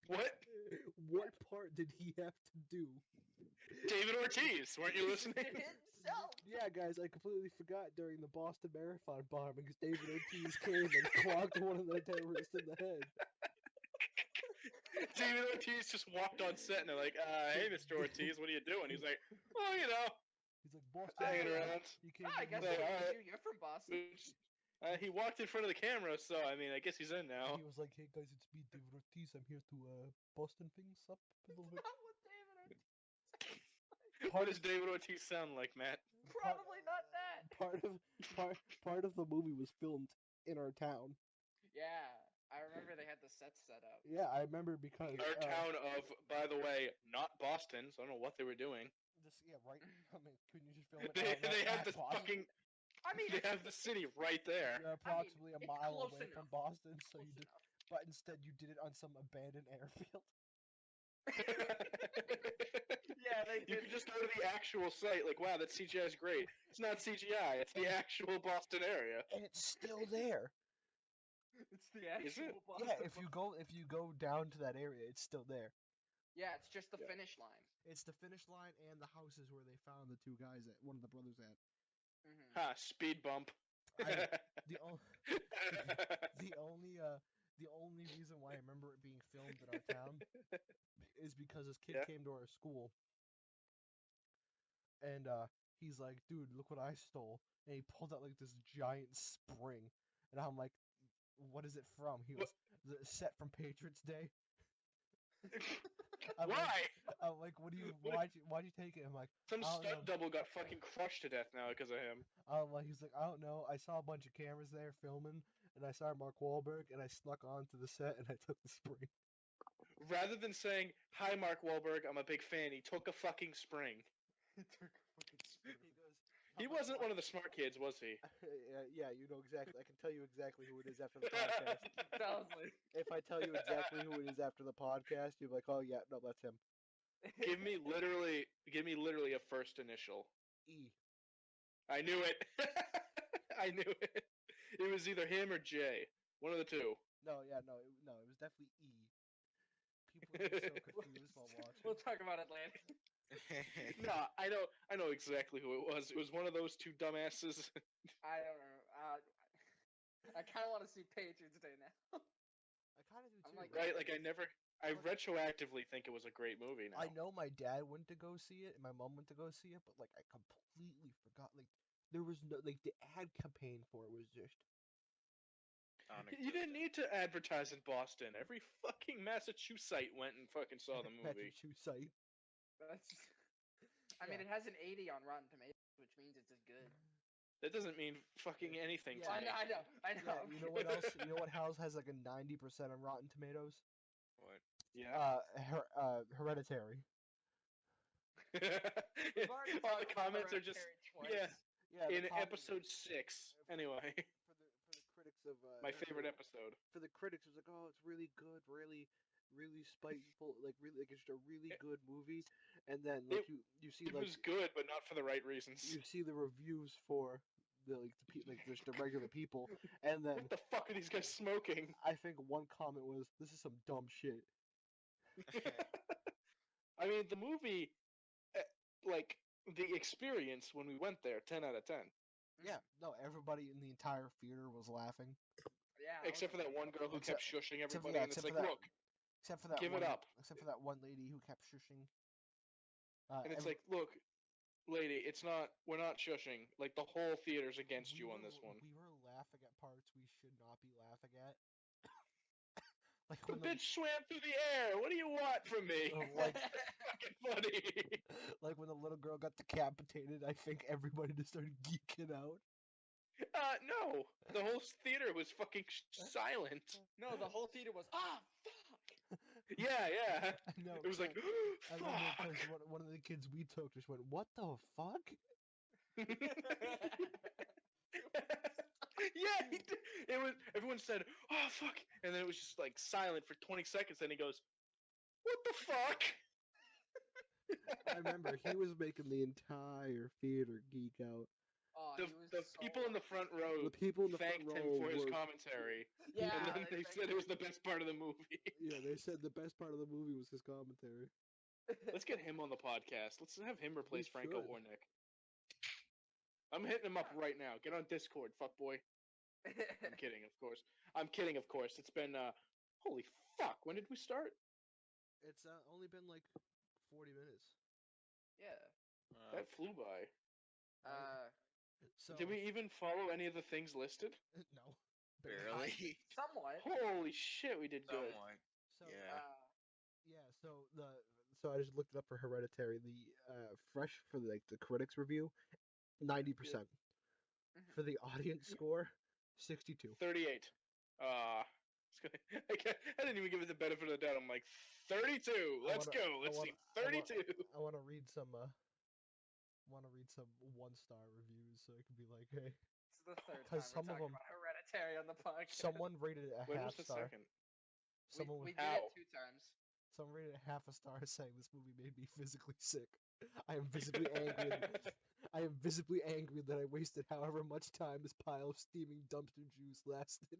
What? What part did he have to do? David Ortiz, weren't you listening? Himself. Yeah, guys, I completely forgot during the Boston Marathon bombings, David Ortiz came and clocked one of the terrorists in the head. David Ortiz just walked on set and they're like, hey, Mr. Ortiz, what are you doing? He's like, well, you know, He's like, Boston. hanging Oh, around. He came. I in, guess he's Like, like- all right. you're from Boston. He walked in front of the camera, so I mean, I guess he's in now. He was like, "Hey guys, it's me, David Ortiz. I'm here to Boston things up a little bit." Not what David Ortiz. What does David Ortiz sound like, Matt? Probably not that. Part of the movie was filmed in our town. Yeah, I remember they had the sets set up. Yeah, I remember because Our town of, by the way, not Boston, so I don't know what they were doing. Just yeah, right. I mean, couldn't you just film it? They, outright they have at the Boston? fucking, I mean, they have the city right there. You're approximately a it's mile close away enough. from Boston, so close you did, enough. but instead you did it on some abandoned airfield. Yeah, they You did. can just go to the actual site, like, wow, that CGI is great. It's not CGI, it's the actual Boston area. And it's still there. It's the Is it? actual Boston. Yeah, if you go down to that area, it's still there. Yeah, it's just the Yeah. finish line. It's the finish line and the houses where they found the two guys at one of the brothers at. Mm-hmm. Ha, speed bump. The only the only reason why I remember it being filmed in our town is because this kid Yeah. came to our school and he's like, "Dude, look what I stole." And he pulled out like this giant spring. And I'm like, "What is it from?" He What- goes, "The set from Patriots Day." I'm Why? Like, I'm like, "What do you why'd you take it?" I'm like, Some I don't stunt know. double got fucking crushed to death now because of him. He's like, "I don't know. I saw a bunch of cameras there filming, and I saw Mark Wahlberg, and I snuck onto the set, and I took the spring." Rather than saying, hi, Mark Wahlberg, I'm a big fan, he took a fucking spring. He took a fucking spring. He goes, He wasn't one of the smart kids, was he? yeah, you know exactly. I can tell you exactly who it is after the podcast. Sounds like. If I tell you exactly who it is after the podcast, you'll be like, "Oh yeah, no, that's him." Give me literally a first initial. E. I knew it. I knew it. It was either him or Jay. One of the two. No, yeah, no, it was definitely E. People get so confused while watching. We'll talk about it later. No, I know exactly who it was. It was one of those two dumbasses. I don't know. I kind of want to see Patriots Day now. I kind of do I'm too. like, Right? Like I retroactively think it was a great movie now. I know my dad went to go see it, and my mom went to go see it, but like I completely forgot. Like there was no like the ad campaign for it was just. You didn't need to advertise in Boston. Every fucking Massachusetts went and fucking saw the movie. Massachusetts. That's. I mean, it has an 80 on Rotten Tomatoes, which means it's as good. That doesn't mean fucking anything Yeah. to me. I know. Yeah, you know what else? You know what house has like a 90% on Rotten Tomatoes? What? Yeah. Hereditary. We've already All the talked about comments are just Hereditary twice. yeah. Yeah. In the comment- episode 6. Anyway, for the critics of my favorite episode. For the critics, it was like, "Oh, it's really good, really spiteful, like really, like it's just a really good movie." And then like you see It like was good, but not for the right reasons. you see the reviews for the like just the regular people, and then What the fuck are these guys smoking? I think one comment was, "This is some dumb shit." I mean, the movie, like the experience when we went there, 10 out of 10. Yeah, no, everybody in the entire theater was laughing, Yeah. Except for that one girl who kept shushing except for everybody, that- and it's except like, for that- look, except for that Give it one, up. except for that one lady who kept shushing. and it's every- like, look, lady, we're not shushing. Like the whole theater's against we you on were- this one. We were laughing at parts we should not be laughing at. Like The when the, bitch swam through the air. What do you want from me? like Fucking funny. like when the little girl got decapitated, I think everybody just started geeking out. No, the whole theater was fucking silent. No, the whole theater was fuck. Yeah. No, It was like, I remember fuck. because one of the kids we took just went, "What the fuck?" Yeah, it was. Everyone said, "Oh fuck," and then it was just like silent for 20 seconds. Then he goes, "What the fuck?" I remember he was making the entire theater geek out. Oh, The, he was the so people in the front row The people in the thanked front him row for his were, commentary, Yeah, and then they said it was the best part of the movie. yeah, they said the best part of the movie was his commentary. Let's get him on the podcast. Let's have him replace Franco should. or Nick. I'm hitting him up right now. Get on Discord, fuckboy. I'm kidding, of course. I'm kidding, of course. It's been holy fuck. When did we start? It's only been like 40 minutes. Yeah. That flew by. So Did we even follow any of the things listed? no. barely. Somewhat. Holy shit, we did good. Somewhat. So Yeah. yeah, so I just looked it up for Hereditary. The fresh for the critics review, 90%. For the audience score, 62. 38. I didn't even give it the benefit of the doubt. I'm like, 32. Let's go. Let's see. 32. I want to read some 1-star reviews so it can be like, hey, It's the third 'Cause time some we're of talking 'em- about Hereditary on the podcast. someone rated it a When half was the star. second? Someone we was- did it How? 2 times. Someone rated it half a star, saying this movie made me physically sick. I am visibly angry. I am visibly angry that I wasted however much time this pile of steaming dumpster juice lasted.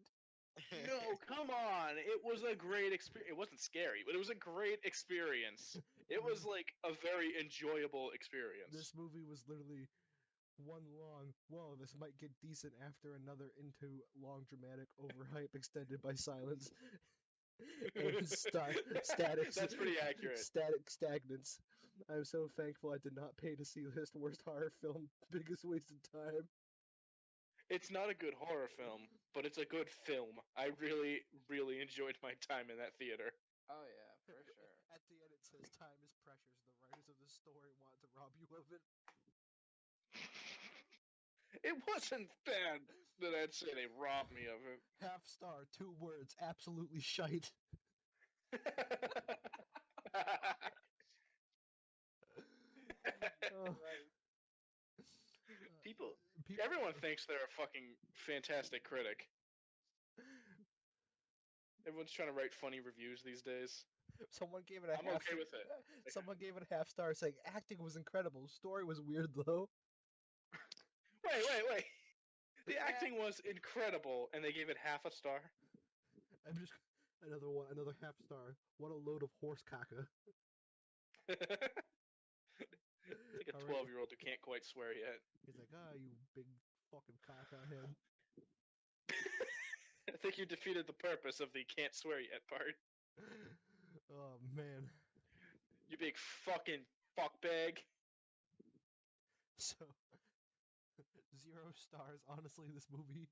No, come on. It was a great experience. It wasn't scary, but it was a great experience. It was like a very enjoyable experience. This movie was literally one long, whoa, this might get decent after another into long dramatic overhype extended by silence. And static. That's pretty accurate. Static stagnance. I'm so thankful I did not pay to see this worst horror film. Biggest waste of time. It's not a good horror film, but it's a good film. I really, really enjoyed my time in that theater. Oh yeah, for sure. At the end it says time is precious. The writers of the story want to rob you of it. It wasn't bad that I'd say they robbed me of it. Half star, 2 words, absolutely shite. Oh. Right. People, everyone thinks they're a fucking fantastic critic. Everyone's trying to write funny reviews these days. Someone gave it a I'm half. okay with it. Someone gave it a half star, saying acting was incredible. Story was weird though. Wait. The acting was incredible, and they gave it half a star. I'm just another half star. What a load of horse caca. It's like a All right. 12-year-old who can't quite swear yet. He's like, you big fucking caca head. I think you defeated the purpose of the can't swear yet part. Oh man. You big fucking fuckbag. So 0 stars. Honestly, this movie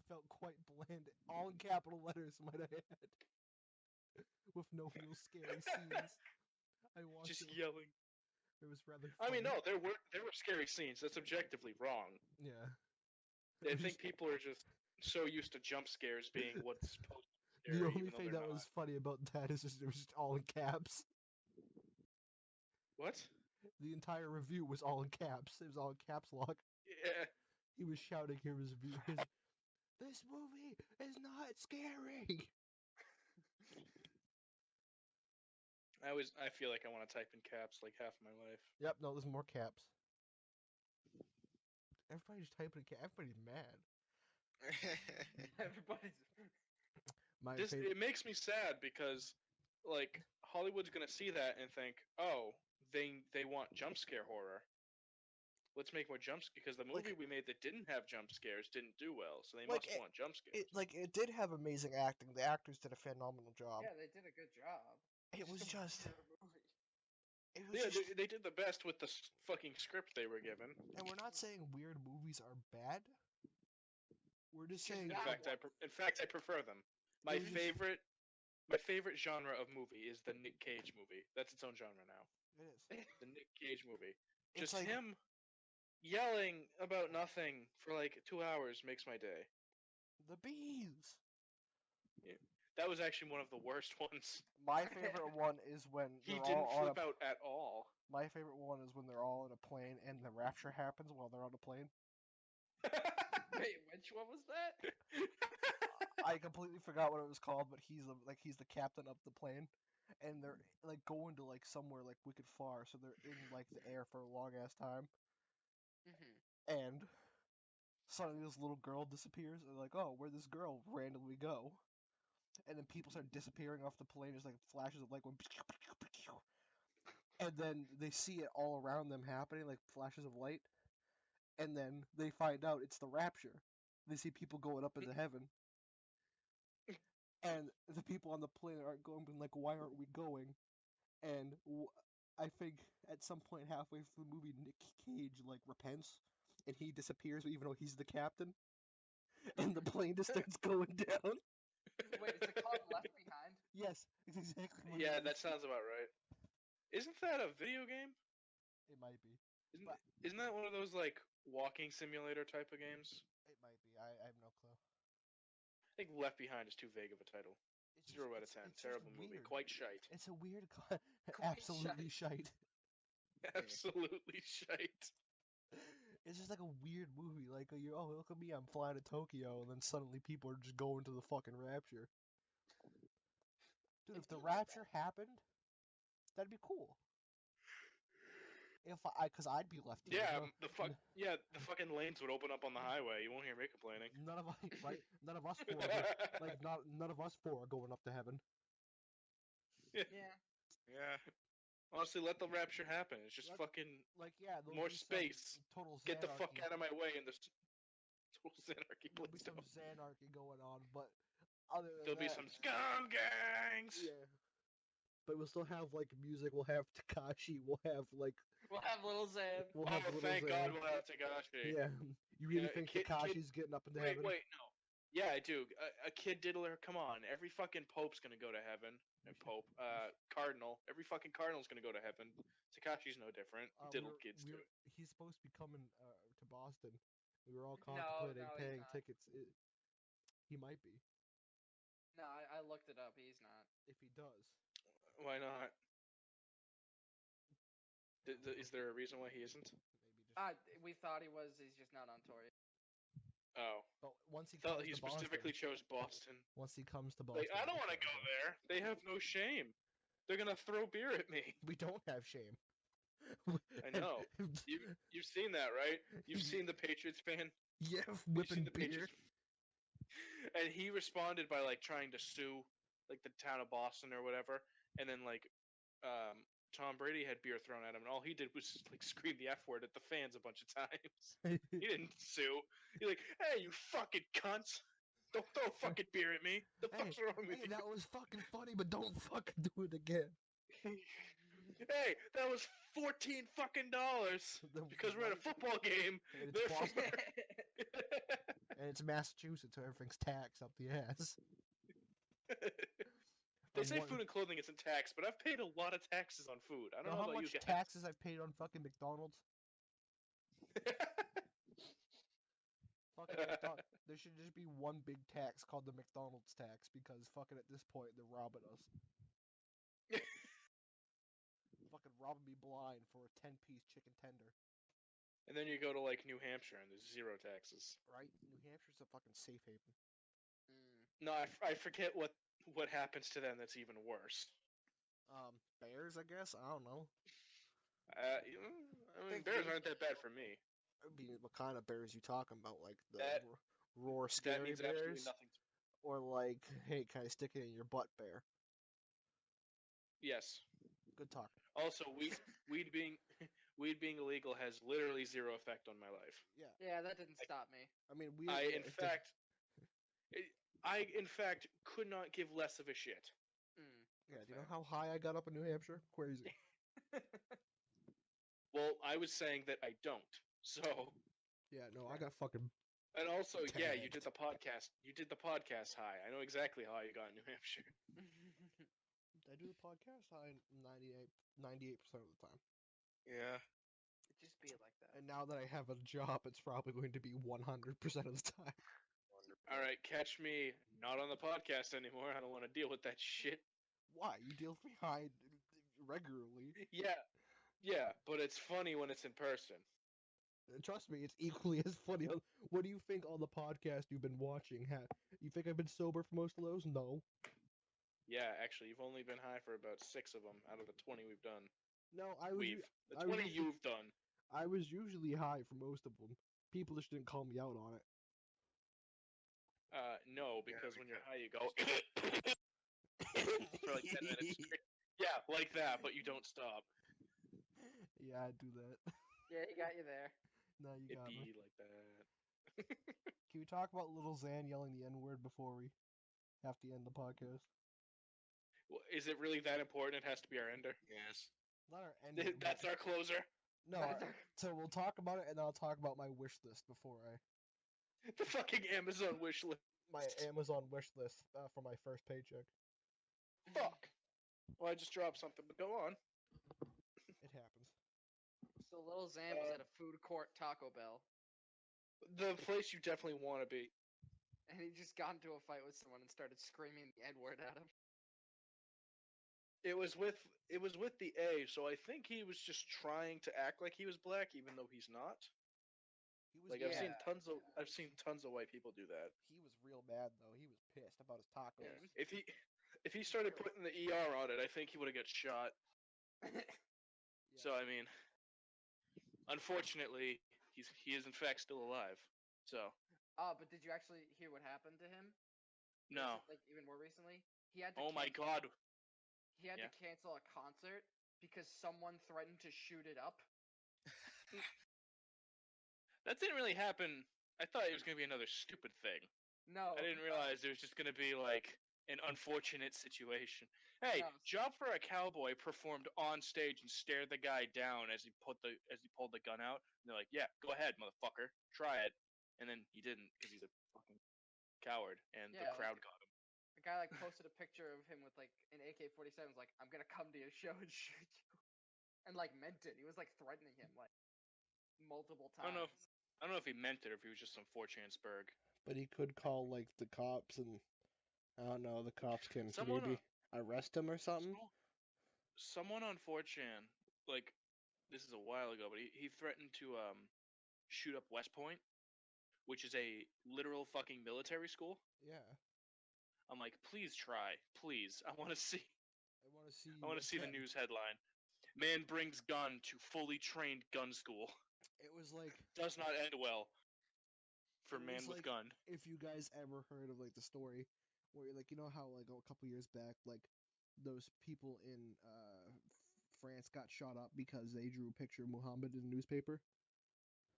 felt quite bland. All in capital letters, might I add. With no real scary scenes. I watched Just it. yelling. It was rather I mean, funny. no, there were scary scenes. That's objectively wrong. Yeah. I It was think just- people are just so used to jump scares being what's supposed to be The scary, only even though thing they're that not. was funny about that is just it was just all in caps. What? The entire review was all in caps. It was all in caps lock. Yeah. He was shouting his review. This movie is not scary. I feel like I want to type in caps like half my life. Yep, no, there's more caps. Everybody's typing caps. Everybody's mad. Everybody's. My This favorite. it makes me sad because, like, Hollywood's gonna see that and think, oh, they want jump scare horror. Let's make more jumps because the movie we made that didn't have jump scares didn't do well, so they Like, must want jump scares. It did have amazing acting. The actors did a phenomenal job. Yeah, they did a good job. It was a just. weird movie. It was Yeah, just. they did the best with the fucking script they were given. And we're not saying weird movies are bad. We're just saying. In Yeah. fact, I prefer them. My It was just- favorite genre of movie is the Nick Cage movie. That's its own genre now. It is. The Nick Cage movie. It's Just like- him yelling about nothing for like 2 hours makes my day. The bees. That was actually one of the worst ones. My favorite one is when He they're didn't all on flip out at all. My favorite one is when they're all in a plane and the rapture happens while they're on the plane. Wait, which one was that? I completely forgot what it was called, but he's the captain of the plane, and they're like going to like somewhere like wicked far, so they're in like the air for a long ass time, Mm-hmm. and suddenly this little girl disappears, and they're like, oh, where'd this girl randomly go? And then people start disappearing off the plane, just like flashes of light going. and then they see it all around them happening, like flashes of light, and then they find out it's the rapture. They see people going up into heaven, and the people on the planet aren't going, being like, "Why aren't we going?" And I think at some point halfway through the movie, Nick Cage like repents, and he disappears, even though he's the captain, and the plane just starts going down. Wait, is it called Left Behind? Yes, it's exactly what Yeah, it that is. sounds about right. Isn't that a video game? It might be. Isn't But- isn't that one of those like walking simulator type of games? It might be. I have no clue. I think Left Behind is too vague of a title. It's 0 out of it's 10. just Terrible movie. weird. Quite shite. It's a weird, Quite absolutely shite. Absolutely shite. It's just like a weird movie. Like you're, oh, look at me, I'm flying to Tokyo, and then suddenly people are just going to the fucking rapture. Dude, if It'd the be like rapture happened, that'd be cool. If cause I'd be left here. Yeah, No, the fucking lanes would open up on the highway. You won't hear me complaining. none of us, right? None of us four, like none of us four are going up to heaven. Yeah. Yeah. Honestly, let the rapture happen. It's just Let- fucking Like yeah, there'll more be some space. total Get the fuck Xanarchy. out of my way in this total anarchy. There'll be Please some don't. Xanarchy going on, but other than There'll be that, some scum gangs. yeah. But we'll still have like music. We'll have Takashi. We'll have like We'll have Little Zan. we'll Oh, have Little thank God Xan. we'll have Takashi. Yeah. You really Yeah, think kid- Takashi's getting up into Wait, heaven? wait, no. Yeah, I do. A kid diddler. Come on, every fucking pope's gonna go to heaven. Cardinal. Every fucking cardinal's gonna go to heaven. Takashi's no different. Diddle kids do it. He's supposed to be coming to Boston. We were all No, contemplating no, he's paying not. tickets. He might be No, I looked it up. He's not. if he does. Why not? Is there a reason why he isn't? Maybe just. We thought he was. He's just not on tour. Oh, But once he thought comes he to Boston, specifically chose Boston. once he comes to Boston, Like, I don't want to go there. They have no shame. They're gonna throw beer at me. We don't have shame. I know. You've seen that, right? You've seen the Patriots fan. Yeah, You've whipping seen the beer. Patriots. And he responded by like trying to sue like the town of Boston or whatever, and then like Tom Brady had beer thrown at him, and all he did was just, like scream the F word at the fans a bunch of times. He didn't sue. He's like, "Hey, you fucking cunts! Don't throw fucking beer at me. The fuck's wrong with Hey, you? that was fucking funny, but don't fucking do it again. Hey, that was $14 fucking because we're at a football game. And it's Therefore, Boston. And it's Massachusetts, so everything's taxed up the ass. they From say one- food and clothing isn't taxed, but I've paid a lot of taxes on food. I don't know know how about much you guys. taxes I've paid on fucking McDonald's? Fucking there should just be one big tax called the McDonald's tax because fucking at this point they're robbing us. Fucking robbing me blind for a 10-piece chicken tender. And then you go to like New Hampshire and there's zero taxes. Right? New Hampshire's a fucking safe haven. No, I forget what happens to them that's even worse. Bears, I guess? I don't know. I mean, think bears we- aren't that bad for me. I mean, what kind of bears you talking about? Like the That- roar That scary means absolutely bears? nothing. Or like, hey, can I stick it in your butt bear? Yes. Good talk. Also, weed being weed being illegal has literally zero effect on my life. Yeah. Yeah, that didn't stop me. I mean, we. I yeah, in it did- fact could not give less of a shit. Yeah, do you know how high I got up in New Hampshire? Crazy. Well, I was saying that I don't. So, Yeah, no, I got fucking. and also, yeah, you did Tagged. the podcast. You did the podcast high. I know exactly how you got in New Hampshire. I do the podcast high 98% of the time. Yeah. Just be like that. And now that I have a job, it's probably going to be 100% of the time. All right, catch me not on the podcast anymore. I don't want to deal with that shit. Why? You deal with me high regularly. Yeah, but it's funny when it's in person. Trust me, it's equally as funny. What do you think all the podcasts you've been watching have? You think I've been sober for most of those? No. Yeah, actually, you've only been high for about 6 of them out of the 20 we've done. No, I was. The I was 20 usually- you've done. I was usually high for most of them. People just didn't call me out on it. No, Yeah, because when you're because- high, you go for like 10 minutes straight. Yeah, like that, but you don't stop. Yeah, I do that. Yeah, he got you there. No, you It got me. be like that. Can we talk about little Zan yelling the N word before we have to end the podcast? Well, is it really that important? It has to be our ender. Yes. Not our ender. That's our closer. No, so we'll talk about it, and then I'll talk about my wish list before The fucking Amazon wish list. my Amazon wish list for my first paycheck. Fuck. Well, I just dropped something, but go on. It happens. So little Zam was at a food court Taco Bell, The place you definitely want to be. and he just got into a fight with someone and started screaming the N word at him. It was with the A, so I think he was just trying to act like he was black, even though he's not. He was Like mad. I've seen tons of white people do that. He was real mad though. He was pissed about his tacos. Yeah. If he started putting the ER on it, I think he would have got shot. Yeah. So I mean, unfortunately, he is in fact still alive. So But did you actually hear what happened to him? no. Like even more recently, he had to. Oh my god. He had Yeah. to cancel a concert because someone threatened to shoot it up. That didn't really happen. I thought it was gonna be another stupid thing. No, I didn't realize it was just gonna be like an unfortunate situation. Hey, No. Job for a Cowboy performed on stage and stared the guy down as he pulled the gun out. And they're like, "Yeah, go ahead, motherfucker, try it." And then he didn't because he's a fucking coward, and Yeah, the crowd got him. The guy like posted a picture of him with like an AK-47. Was like, "I'm gonna come to your show and shoot you," and like meant it. He was like threatening him like multiple I times. don't know if he meant it or if he was just some 4chan spurg. But he could call like the cops, and I don't know. The cops can Someone, maybe arrest him or something. Someone on 4chan, like this is a while ago, but he threatened to shoot up West Point, which is a literal fucking military school. Yeah. I'm like, please try, please. I want to see. I want to see. I want to see the news headline. Man brings gun to fully trained gun school. It was like Does not end well for It man was with like- gun. if you guys ever heard of like the story where like you know how like a couple years back like those people in France got shot up because they drew a picture of Muhammad in a newspaper.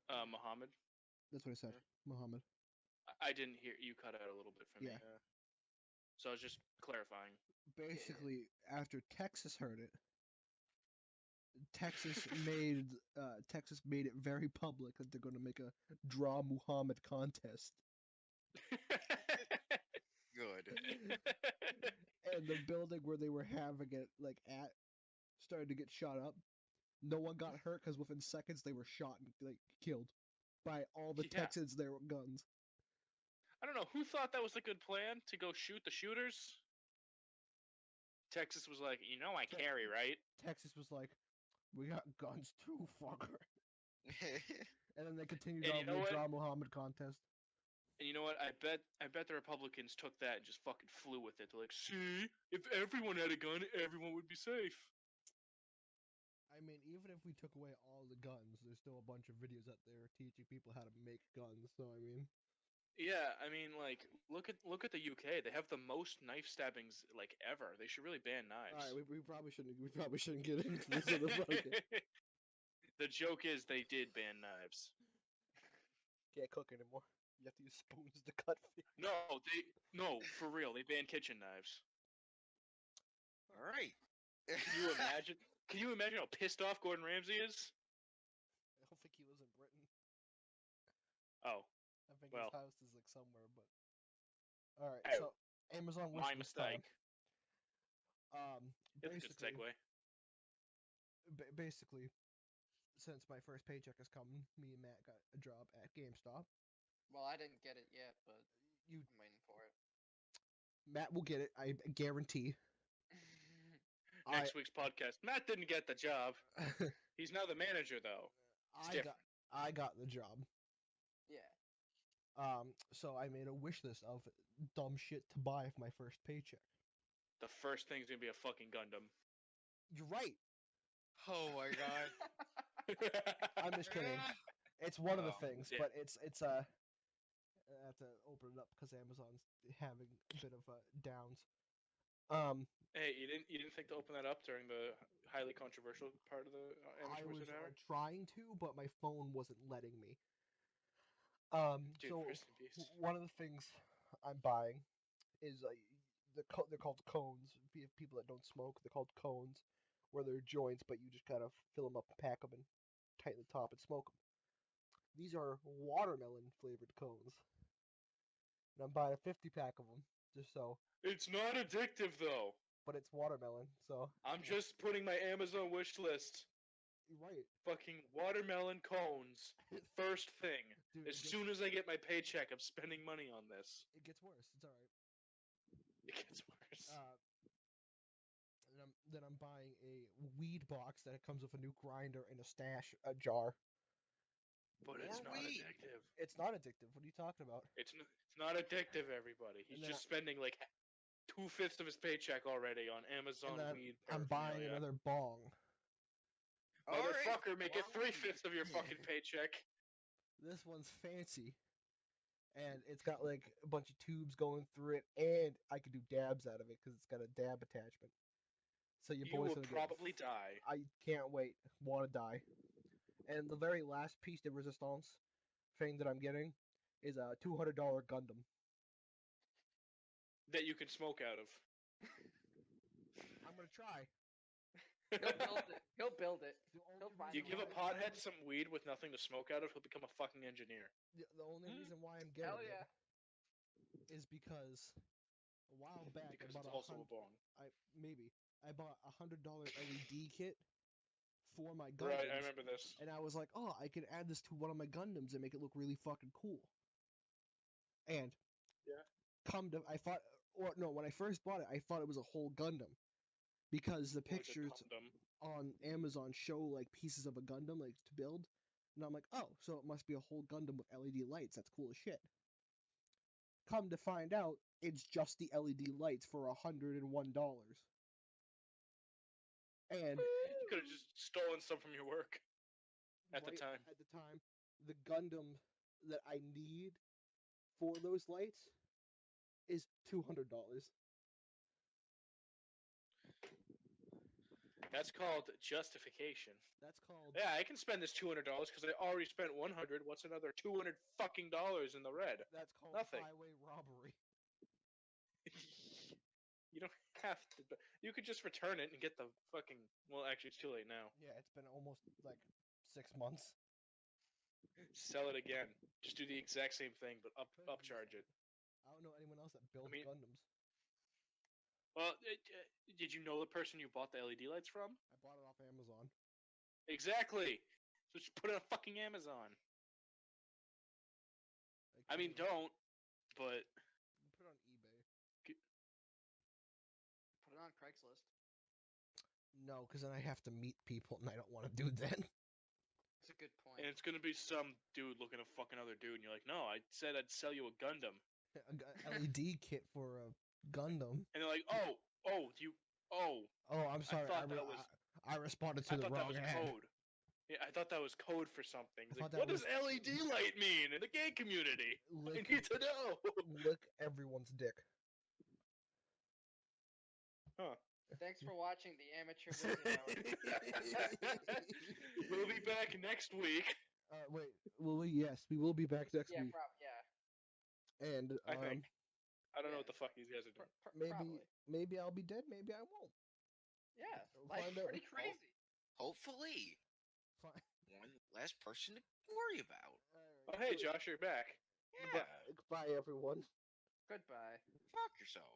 Muhammad. That's what I said. Yeah. Muhammad. I didn't hear you cut out a little bit for me. Yeah. So I was just clarifying. Basically, after Texas heard it, Texas made it very public that they're going to make a draw Muhammad contest, Good. and the building where they were having it like at started to get shot up. No one got hurt because within seconds they were shot and like killed by all the Yeah. Texans there with guns. I don't know who thought that was a good plan to go shoot the shooters. Texas was like, you know, I carry, right? Texas was like, "We got guns too, fucker," and then they continued And on you know with the what? draw Muhammad contest. And you know what? I bet the Republicans took that and just fucking flew with it. They're like, see, if everyone had a gun, everyone would be safe. I mean, even if we took away all the guns, there's still a bunch of videos out there teaching people how to make guns. So I mean, Yeah, I mean, like, look at the UK. They have the most knife stabbings like ever. They should really ban knives. all right, we probably shouldn't get into this other podcast. The joke is they did ban knives. Can't cook anymore. You have to use spoons to cut fish. No, for real. They banned kitchen knives. All right. Can you imagine? Can you imagine how pissed off Gordon Ramsay is? I don't think he lives in Britain. Oh, I think Well. his house is like somewhere, but all right. Oh, So Amazon wish my list time. mistake. It's a good Basically, segue. basically, since my first paycheck has come, me and Matt got a job at GameStop. Well, I didn't get it yet, but You, I'm waiting for it. Matt will get it. I guarantee. Next week's podcast. Matt didn't get the job. He's now the manager, though. I got the job. Yeah. So I made a wish list of dumb shit to buy for my first paycheck. The first thing's gonna be a fucking Gundam. You're right. Oh my god. I'm just kidding. It's one of the Oh, things, yeah. but it's I have to open it up because Amazon's having a bit of downs. Hey, you didn't think to open that up during the highly controversial part of the I amateur was wizard hour? trying to, but my phone wasn't letting me. Dude, So rest in peace. one of the things I'm buying is they're called cones. People that don't smoke, they're called cones, where they're joints, but you just kind of fill them up and pack them and tighten the top and smoke them. These are watermelon flavored cones, and I'm buying a 50 pack of them just so. It's not addictive though. But it's watermelon, so. I'm just putting my Amazon wish list. Right. Fucking watermelon cones. First thing. Dude, As soon as I get my paycheck, I'm spending money on this. it gets worse. It's alright. It gets worse. And then I'm buying a weed box that comes with a new grinder and a jar. But it's not addictive. It's not addictive. What are you talking about? It's not addictive, everybody. He's And then just spending like 2/5 of his paycheck already on Amazon And then weed I'm buying paraphernalia. another bong. Motherfucker, make it Alright, 3/5 of your fucking paycheck. This one's fancy. And it's got like a bunch of tubes going through it, and I can do dabs out of it because it's got a dab attachment. So your You boy's will gonna probably die. I can't wait. Want to die. And the very last piece de resistance thing that I'm getting is a $200 Gundam. That you can smoke out of. I'm gonna try. He'll build it. He'll build it. The only He'll find You reason give a why- pothead some weed with nothing to smoke out of, he'll become a fucking engineer. The only reason why I'm getting Hell yeah. it is because a while back Because I bought it's also a bong. I bought a $100 LED kit for my Gundams. Right, I remember this. And I was like, oh, I can add this to one of my Gundams and make it look really fucking cool. And when I first bought it, I thought it was a whole Gundam. Because the Like a pictures condom. on Amazon show like pieces of a Gundam like to build. And I'm like, oh, so it must be a whole Gundam with LED lights. That's cool as shit. Come to find out, it's just the LED lights for $101. And You could have just stolen some from your work at the right time. At the time, the Gundam that I need for those lights is $200. That's called justification. That's called Yeah, I can spend this $200 because I already spent $100. What's another $200 fucking dollars in the red? that's called Nothing. highway robbery. You don't have to. You could just return it and get the fucking. Well, actually, it's too late now. Yeah, it's been almost like 6 months. Sell it again. Just do the exact same thing, but Could be upcharge it. I don't know anyone else that builds mean- Gundams. Well, did you know the person you bought the LED lights from? I bought it off Amazon. Exactly. So just put it on fucking Amazon. Like, I mean, you know, don't. But you can put it on eBay. Put it on Craigslist. No, because then I have to meet people, and I don't want to do that. That's a good point. and it's gonna be some dude looking at fucking other dude, and you're like, no, I said I'd sell you a Gundam, A LED kit for a Gundam. and they're like, oh, Oh, I'm sorry. thought that was- I responded I to the thought that wrong was ad. code. Yeah, I thought that was code for something. He's I like, thought that what does LED light mean in the gay community? I Lick, need to know. lick everyone's dick. Thanks for watching the Amateur Wizard Hour. We'll be back next week. Wait. Yes, we will be back next Yeah, week. yeah. And I think. I don't know Yeah. what the fuck these guys are doing. Probably. maybe I'll be dead. Maybe I won't. Yeah, We'll life's find out. pretty crazy. Hopefully, Fine. one less person to worry about. Oh, hey, Josh, you're back. Yeah, Goodbye, everyone. Goodbye. fuck yourself.